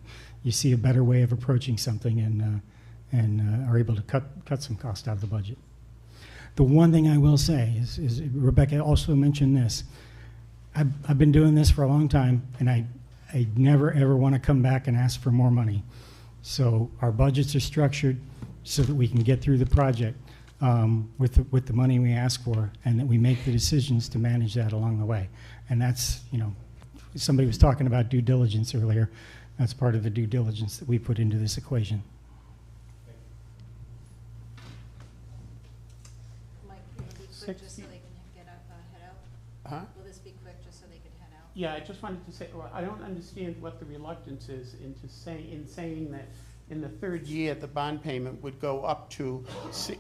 see a better way of approaching something and are able to cut some cost out of the budget. The one thing I will say is Rebecca also mentioned this. I've been doing this for a long time, and I never ever want to come back and ask for more money. So our budgets are structured so that we can get through the project with the money we ask for, and that we make the decisions to manage that along the way. And that's, you know, somebody was talking about due diligence earlier. That's part of the due diligence that we put into this equation. Mike, will it be quick just so they can head out? Huh? Will this be quick just so they can head out? Yeah, I just wanted to say, well, I don't understand what the reluctance is in saying that in the third year, the bond payment would go up to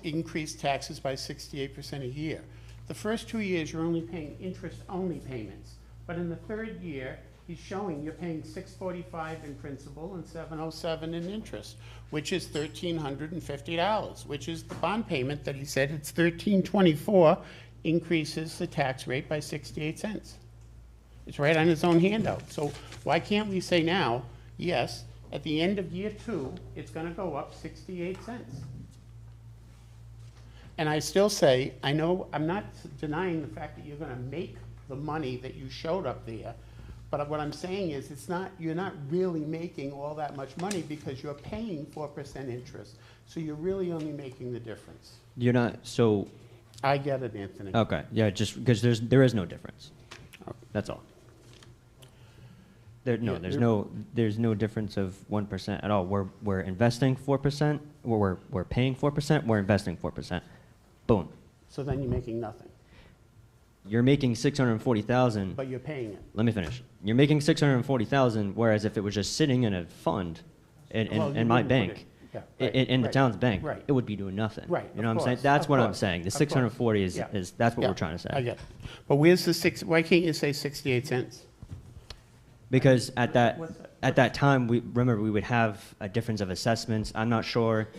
increase taxes by 68% a year. The first 2 years, you're only paying interest-only payments. But in the third year, he's showing you're paying $645 in principal and $707 in interest, which is $1,350, which is the bond payment that he said it's $1,324, increases the tax rate by 68 cents. It's right on his own handout. So why can't we say now, yes, at the end of year 2, it's going to go up 68 cents? And I still say, I know, I'm not denying the fact that you're going to make the money that you showed up there, but what I'm saying is you're not really making all that much money because you're paying 4% interest. So you're really only making the difference. You're not, so, I get it, Anthony. okay, yeah, just because there is no difference. That's all. There's no difference of 1% at all. We're investing 4%, we're paying 4%, we're investing 4%. Boom. So then you're making nothing, You're making 640,000. but you're paying it. Let me finish. You're making 640,000, whereas if it was just sitting in a fund Well, you in my wouldn't put bank, it- yeah, right, in the right, town's bank, right. it would be doing nothing. Right, You know of what I'm saying? course, That's of what I'm course, saying. The of course. 640 Yeah. is that's what Yeah, we're trying to say. I get it. But where's the why can't you say 68 cents? Because What's that? at that time, we would have a difference of assessments. I'm not sure.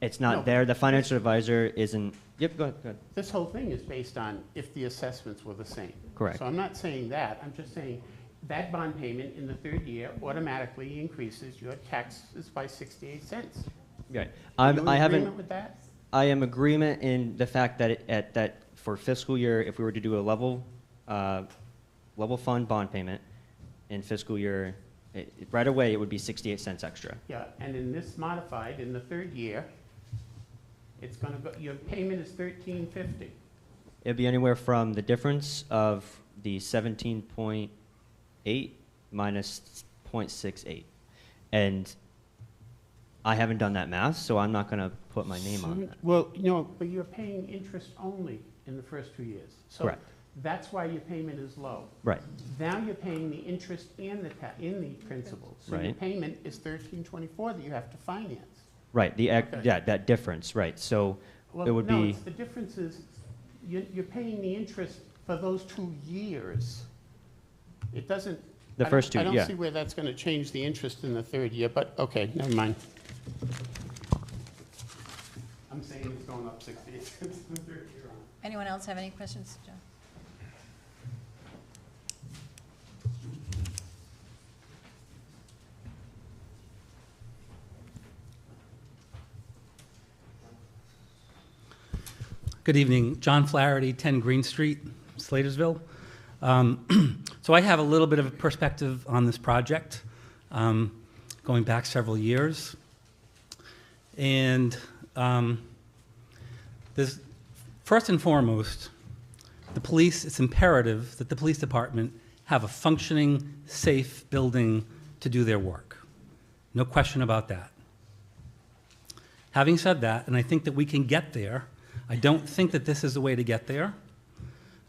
It's not No. there. The financial advisor isn't. Yep, go ahead. This whole thing is based on if the assessments were the same. Correct. So I'm not saying that, I'm just saying that bond payment in the third year automatically increases your taxes by 68 cents. Right. Are you in I haven't. agreement with that? I am agreement in the fact that that for fiscal year, if we were to do a level fund bond payment in fiscal year, right away it would be 68 cents extra. Yeah, and in this modified, in the third year, it's gonna go, your payment is $1,350. It'd be anywhere from the difference of the 17.8 minus 0.68. And I haven't done that math, so I'm not going to put my name on that. Well, no, but you're paying interest only in the first 2 years. So Correct. that's why your payment is low. Right. Now you're paying the interest and the principal. So your Right. payment is $1324 that you have to finance. Right. Okay. Yeah, that difference. Right. So Well, it would no, be it's the difference is you're paying the interest for those 2 years. It doesn't. The first two, I don't yeah. see where that's going to change the interest in the third year, but okay, never mind. I'm saying it's going up 68 cents in the third year on. Anyone else have any questions, John? Good evening. John Flaherty, 10 Green Street, Slatersville. So I have a little bit of a perspective on this project, going back several years. And there's, first and foremost, the police, it's imperative that the police department have a functioning, safe building to do their work. No question about that. Having said that, and I think that we can get there, I don't think that this is the way to get there.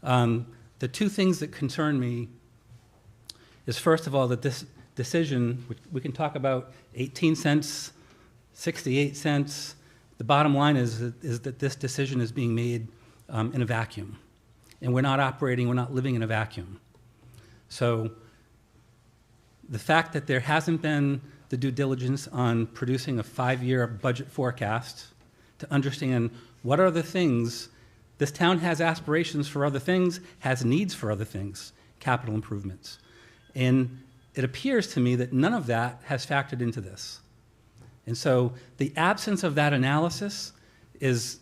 The two things that concern me is, first of all, that this decision, which we can talk about 18 cents, 68 cents. The bottom line is that this decision is being made in a vacuum. And we're not operating, we're not living in a vacuum. So the fact that there hasn't been the due diligence on producing a 5-year budget forecast to understand what are the things, this town has aspirations for other things, has needs for other things, capital improvements. And it appears to me that none of that has factored into this. And so the absence of that analysis is,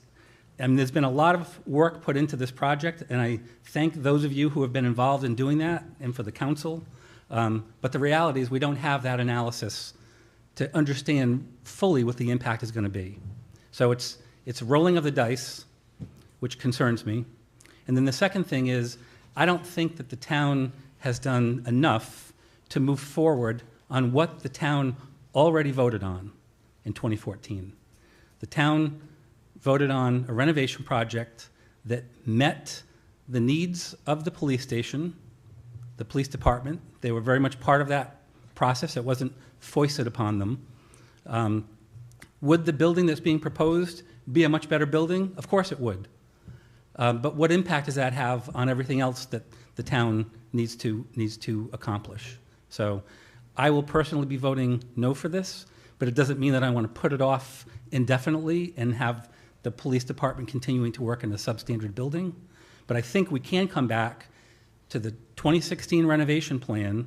I mean, there's been a lot of work put into this project, and I thank those of you who have been involved in doing that and for the council. But the reality is we don't have that analysis to understand fully what the impact is going to be. So it's rolling of the dice, which concerns me. And then the second thing is, I don't think that the town has done enough to move forward on what the town already voted on in 2014. The town voted on a renovation project that met the needs of the police station, the police department. They were very much part of that process. It wasn't foisted upon them. Would the building that's being proposed be a much better building? Of course it would. But what impact does that have on everything else that the town needs to accomplish? So I will personally be voting no for this, but it doesn't mean that I want to put it off indefinitely and have the police department continuing to work in a substandard building. But I think we can come back to the 2016 renovation plan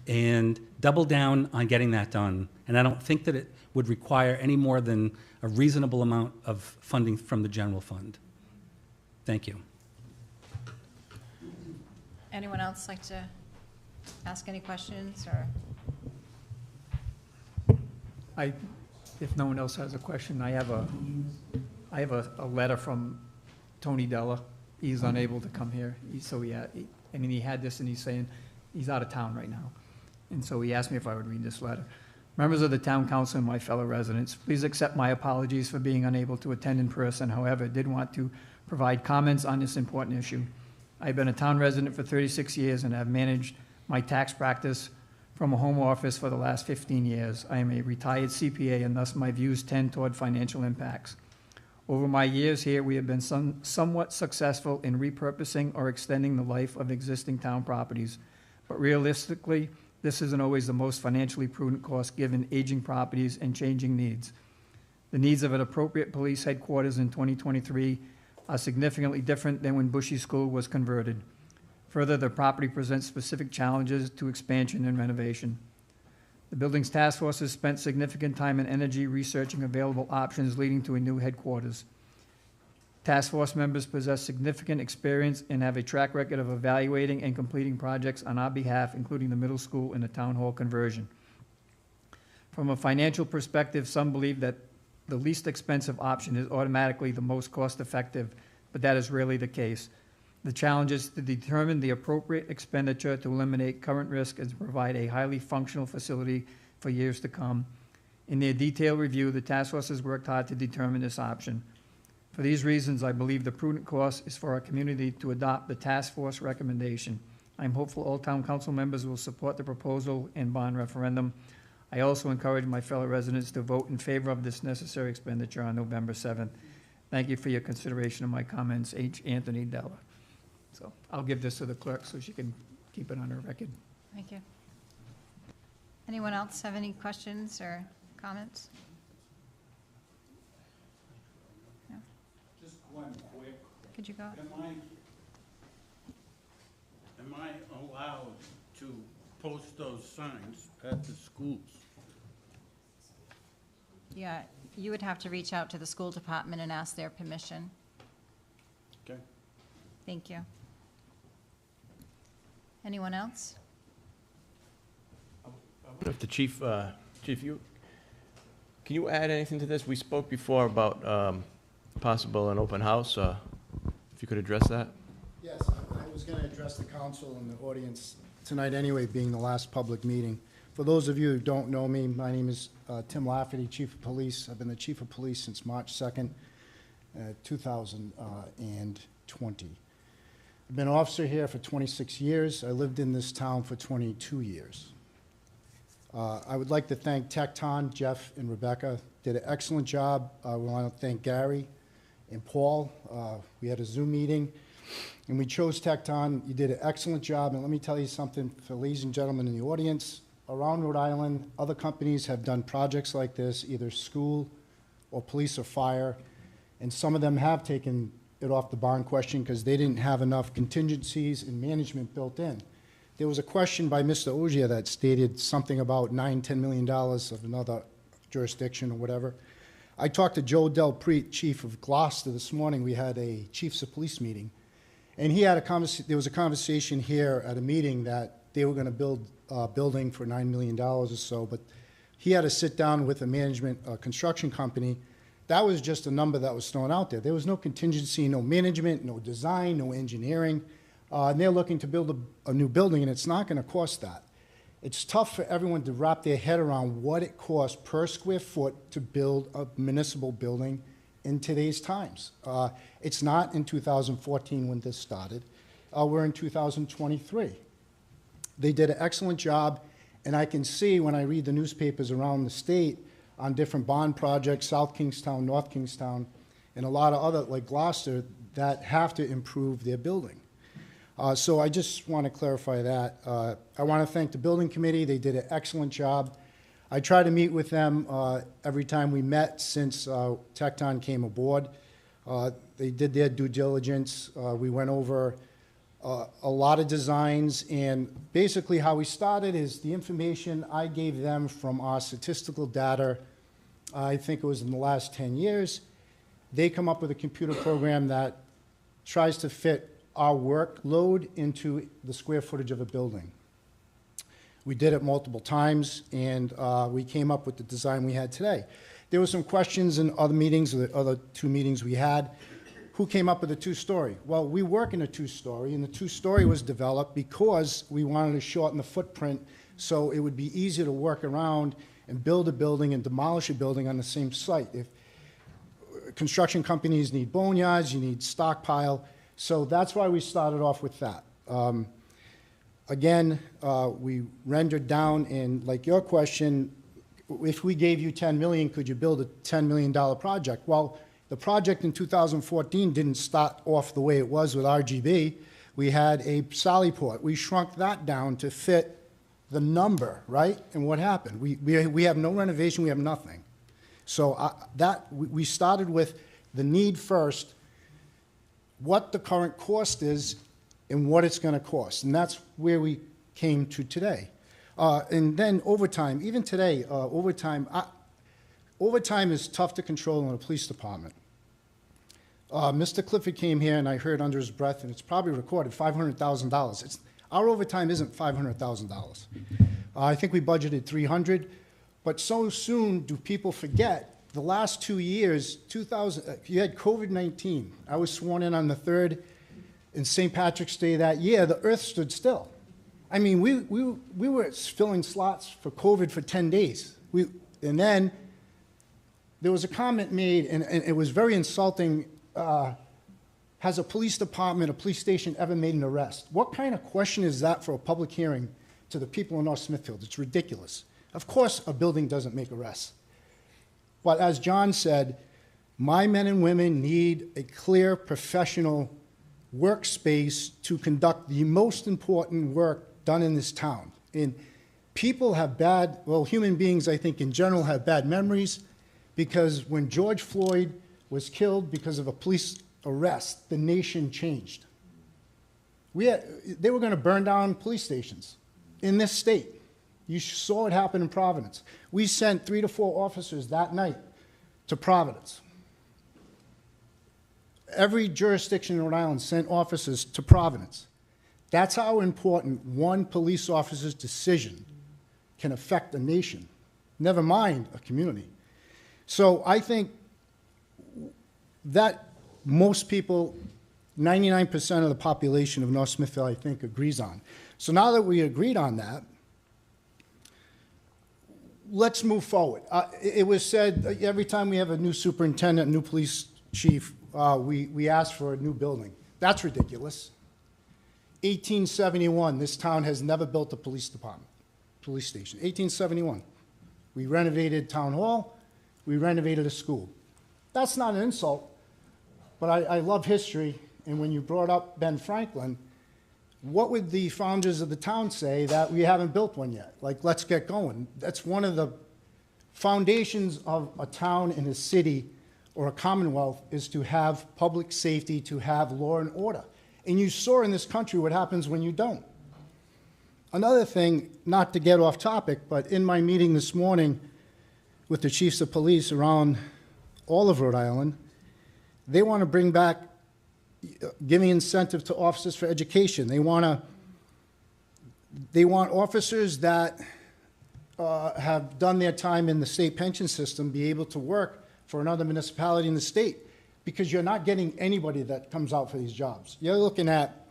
and double down on getting that done. And I don't think that it would require any more than a reasonable amount of funding from the general fund. Thank you. Anyone else like to ask any questions, or? If no one else has a question, I have a letter from Tony Della. He's unable to come here, he had this, and he's saying he's out of town right now. And so he asked me if I would read this letter. Members of the town council and my fellow residents, please accept my apologies for being unable to attend in person. However, I did want to provide comments on this important issue. I've been a town resident for 36 years and have managed my tax practice from a home office for the last 15 years. I am a retired CPA, and thus my views tend toward financial impacts. Over my years here, we have been somewhat successful in repurposing or extending the life of existing town properties. But realistically, this isn't always the most financially prudent course given aging properties and changing needs. The needs of an appropriate police headquarters in 2023 are significantly different than when Bushy School was converted. Further, the property presents specific challenges to expansion and renovation. The building's task force has spent significant time and energy researching available options leading to a new headquarters. Task force members possess significant experience and have a track record of evaluating and completing projects on our behalf, including the middle school and the town hall conversion. From a financial perspective, some believe that the least expensive option is automatically the most cost-effective, but that is rarely the case. The challenge is to determine the appropriate expenditure to eliminate current risk and to provide a highly functional facility for years to come. In their detailed review, the task force has worked hard to determine this option. For these reasons, I believe the prudent course is for our community to adopt the task force recommendation. I'm hopeful all town council members will support the proposal and bond referendum. I also encourage my fellow residents to vote in favor of this necessary expenditure on November 7th. Thank you for your consideration of my comments. H. Anthony Della. So I'll give this to the clerk so she can keep it on her record. Thank you. Anyone else have any questions or comments? No? Just one quick. Could you go? Am I allowed to post those signs at the schools? Yeah, you would have to reach out to the school department and ask their permission. Okay. Thank you. Anyone else? If the chief, Chief, can you add anything to this? We spoke before about possible an open house. If you could address that? Yes, I was going to address the council and the audience tonight anyway, being the last public meeting. For those of you who don't know me, my name is Tim Lafferty, Chief of Police. I've been the Chief of Police since March 2nd, 2020. I've been an officer here for 26 years. I lived in this town for 22 years. I would like to thank Tecton, Jeff, and Rebecca. Did an excellent job. We want to thank Gary and Paul. We had a Zoom meeting, and we chose Tecton. You did an excellent job, and let me tell you something for ladies and gentlemen in the audience. Around Rhode Island, other companies have done projects like this, either school or police or fire, and some of them have taken it off the bond question because they didn't have enough contingencies and management built in. There was a question by Mr. Ogier that stated something about $9–10 million of another jurisdiction or whatever. I talked to Joe Del Preet, Chief of Gloucester, this morning. We had a Chiefs of Police meeting, and he had there was a conversation here at a meeting that they were going to build a building for $9 million or so, but he had to sit down with a management construction company. That was just a number that was thrown out there. There was no contingency, no management, no design, no engineering. And they're looking to build a new building, and it's not going to cost that. It's tough for everyone to wrap their head around what it costs per square foot to build a municipal building in today's times. It's not in 2014 when this started. We're in 2023. They did an excellent job, and I can see when I read the newspapers around the state on different bond projects, South Kingstown, North Kingstown, and a lot of other, like Gloucester, that have to improve their building. So I just want to clarify that. I want to thank the building committee. They did an excellent job. I try to meet with them every time we met since Tecton came aboard. They did their due diligence. We went over a lot of designs, and basically how we started is the information I gave them from our statistical data, I think it was in the last 10 years. They come up with a computer program that tries to fit our workload into the square footage of a building. We did it multiple times, and we came up with the design we had today. There were some questions in other meetings, the other two meetings we had. Who came up with a two-story? Well, we work in a two-story, and the two-story was developed because we wanted to shorten the footprint so it would be easier to work around and build a building and demolish a building on the same site. If construction companies need boneyards, you need stockpile. So that's why we started off with that. Again, we rendered down, and like your question, if we gave you $10 million, could you build a $10 million project? Well, the project in 2014 didn't start off the way it was with RGB. We had a Sallyport. We shrunk that down to fit the number, right? And what happened? We have no renovation, we have nothing. So we started with the need first, what the current cost is, and what it's going to cost. And that's where we came to today. And then overtime, even today, overtime is tough to control in a police department. Mr. Clifford came here, and I heard under his breath, and it's probably recorded, $500,000. Our overtime isn't $500,000. I think we budgeted $300,000, but so soon do people forget. The last 2 years, you had COVID-19. I was sworn in on the 3rd, and St. Patrick's Day that year, the earth stood still. I mean, we were filling slots for COVID for 10 days. And then there was a comment made, and it was very insulting. Has a police department, a police station ever made an arrest? What kind of question is that for a public hearing to the people in North Smithfield? It's ridiculous. Of course, a building doesn't make arrests. But as John said, my men and women need a clear, professional workspace to conduct the most important work done in this town. And people have human beings, I think, in general, have bad memories, because when George Floyd was killed because of a police arrest, the nation changed. They were going to burn down police stations in this state. You saw it happen in Providence. We sent 3 to 4 officers that night to Providence. Every jurisdiction in Rhode Island sent officers to Providence. That's how important one police officer's decision can affect a nation, never mind a community. So I think that most people, 99% of the population of North Smithfield, I think, agrees on. So now that we agreed on that, let's move forward. It was said every time we have a new superintendent, a new police chief, we ask for a new building. That's ridiculous. 1871, this town has never built a police department, police station. 1871. We renovated Town Hall. We renovated a school. That's not an insult, but I love history. And when you brought up Ben Franklin, what would the founders of the town say that we haven't built one yet? Like, let's get going. That's one of the foundations of a town and a city or a commonwealth, is to have public safety, to have law and order. And you saw in this country what happens when you don't. Another thing, not to get off topic, but in my meeting this morning with the chiefs of police around all of Rhode Island, they want to bring back giving incentive to officers for education. They want officers that have done their time in the state pension system be able to work for another municipality in the state, because you're not getting anybody that comes out for these jobs. You're looking at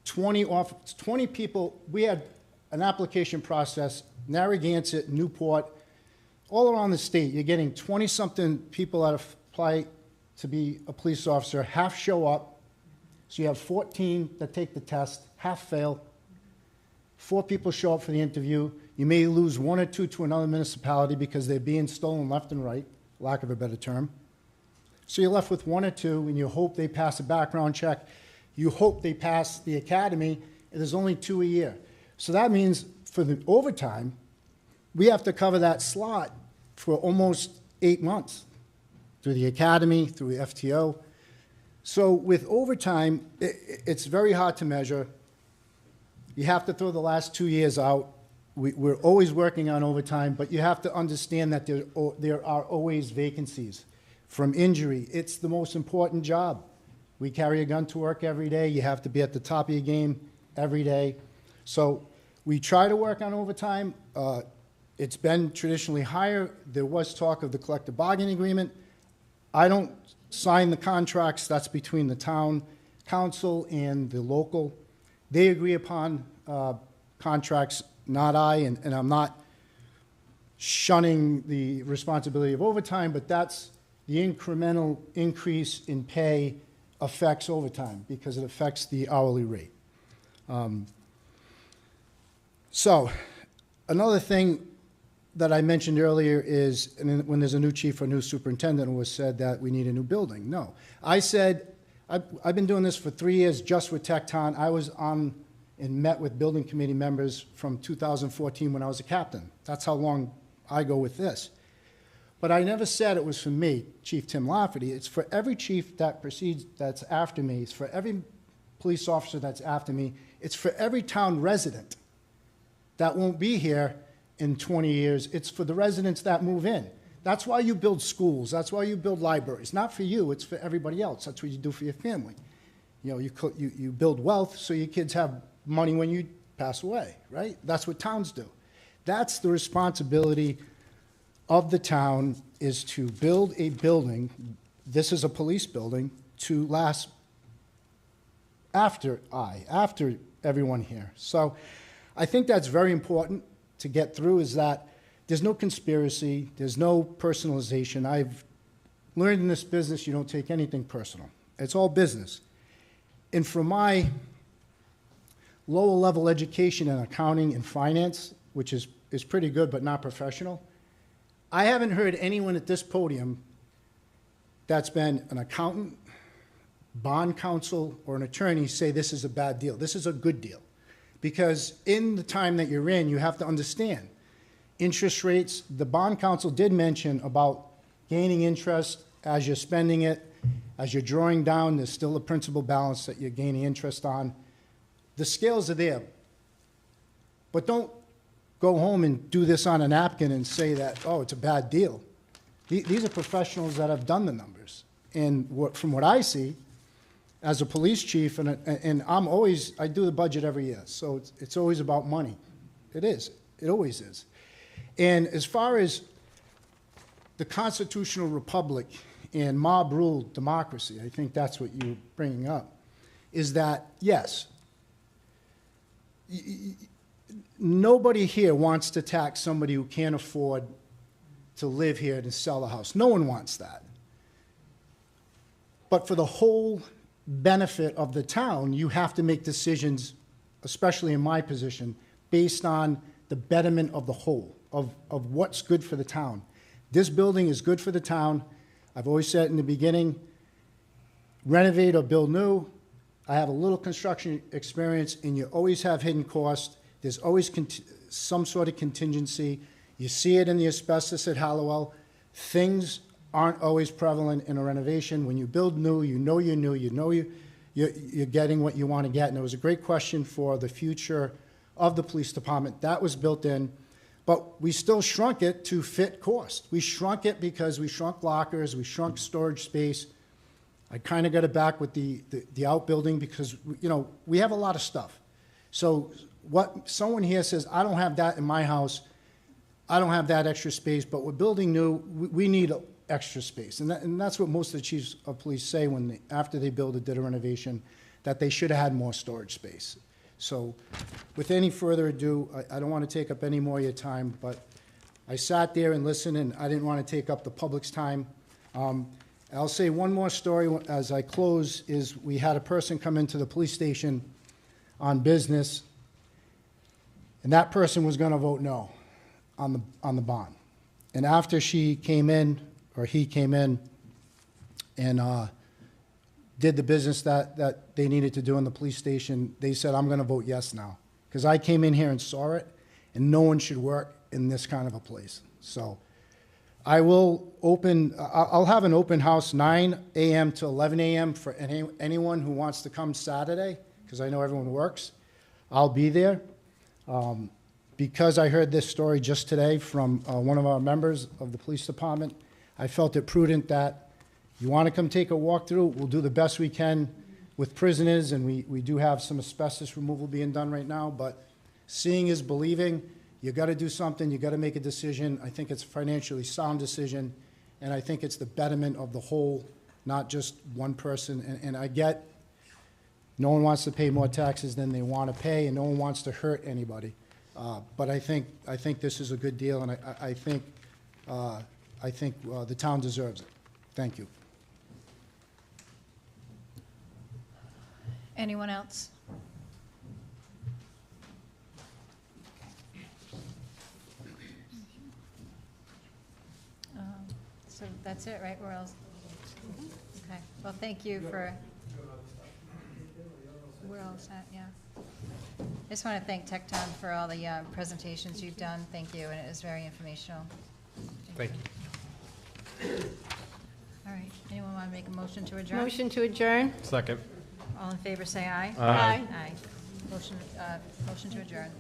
20 people. We had an application process, Narragansett, Newport, all around the state. You're getting 20-something people that apply to be a police officer. Half show up. So you have 14 that take the test, half fail. 4 people show up for the interview. You may lose 1 or 2 to another municipality because they're being stolen left and right, lack of a better term. So you're left with 1 or 2, and you hope they pass a background check. You hope they pass the academy, and there's only 2 a year. So that means for the overtime, we have to cover that slot for almost 8 months through the academy, through the FTO. So with overtime, it's very hard to measure. You have to throw the last 2 years out. We're always working on overtime, but you have to understand that there are always vacancies from injury. It's the most important job. We carry a gun to work every day. You have to be at the top of your game every day. So we try to work on overtime. It's been traditionally higher. There was talk of the collective bargaining agreement. I don't sign the contracts. That's between the town council and the local. They agree upon contracts, not I, and I'm not shunning the responsibility of overtime, but that's the incremental increase in pay affects overtime because it affects the hourly rate. So another thing that I mentioned earlier is when there's a new chief or new superintendent, it was said that we need a new building. No. I said, I've been doing this for 3 years just with Tecton. I was on and met with building committee members from 2014 when I was a captain. That's how long I go with this. But I never said it was for me, Chief Tim Lafferty. It's for every chief that proceeds, that's after me. It's for every police officer that's after me. It's for every town resident that won't be here in 20 years. It's for the residents that move in. That's why you build schools. That's why you build libraries. Not for you, it's for everybody else. That's what you do for your family. You know, you build wealth so your kids have money when you pass away, right? That's what towns do. That's the responsibility of the town, is to build a building, this is a police building, to last after everyone here. So I think that's very important to get through, is that there's no conspiracy, there's no personalization. I've learned in this business you don't take anything personal. It's all business. And from my lower level education in accounting and finance, which is pretty good but not professional, I haven't heard anyone at this podium that's been an accountant, bond counsel, or an attorney say this is a bad deal. This is a good deal. Because in the time that you're in, you have to understand interest rates. The bond counsel did mention about gaining interest as you're spending it, as you're drawing down, there's still a principal balance that you're gaining interest on. The scales are there. But don't go home and do this on a napkin and say that, oh, it's a bad deal. These are professionals that have done the numbers. And from what I see, as a police chief, and I do the budget every year, so it's always about money. It is. It always is. And as far as the constitutional republic and mob rule democracy, I think that's what you're bringing up, is that, yes, nobody here wants to tax somebody who can't afford to live here and sell a house. No one wants that. But for the whole benefit of the town, you have to make decisions, especially in my position, based on the betterment of the whole, of what's good for the town. This building is good for the town. I've always said in the beginning, renovate or build new. I have a little construction experience, and you always have hidden costs. There's always some sort of contingency. You see it in the asbestos at Hallowell. Things aren't always prevalent in a renovation. When you build new, you know you're new, you know you're getting what you want to get. And it was a great question for the future of the police department. That was built in, but we still shrunk it to fit cost. We shrunk it because we shrunk lockers, we shrunk storage space. I kind of got it back with the outbuilding because, you know, we have a lot of stuff. So what someone here says, I don't have that in my house, I don't have that extra space, but we're building new, we need extra space. And that's what most of the chiefs of police say when after they did a renovation, that they should have had more storage space. So with any further ado, I don't want to take up any more of your time, but I sat there and listened, and I didn't want to take up the public's time. I'll say one more story as I close, is we had a person come into the police station on business, and that person was going to vote no on the bond. And after she came in, or he came in, and did the business that they needed to do in the police station, they said, I'm going to vote yes now. Because I came in here and saw it, and no one should work in this kind of a place. So I will I'll have an open house 9 a.m. to 11 a.m. for anyone who wants to come Saturday, because I know everyone works. I'll be there. Because I heard this story just today from one of our members of the police department, I felt it prudent that you want to come take a walk through, we'll do the best we can with prisoners, and we do have some asbestos removal being done right now, but seeing is believing. You got to do something, you got to make a decision. I think it's a financially sound decision, and I think it's the betterment of the whole, not just one person. And I get no one wants to pay more taxes than they want to pay, and no one wants to hurt anybody. But I think this is a good deal, and I think the town deserves it. Thank you. Anyone else? So that's it, right? Where else? Okay. Well, thank you for. Where else at? Yeah. I just want to thank Tecton for all the presentations you've done. Thank you, and it was very informational. Thank you. All right. Anyone want to make a motion to adjourn? Motion to adjourn? Second. All in favor, say aye. Aye. Aye. Motion to adjourn.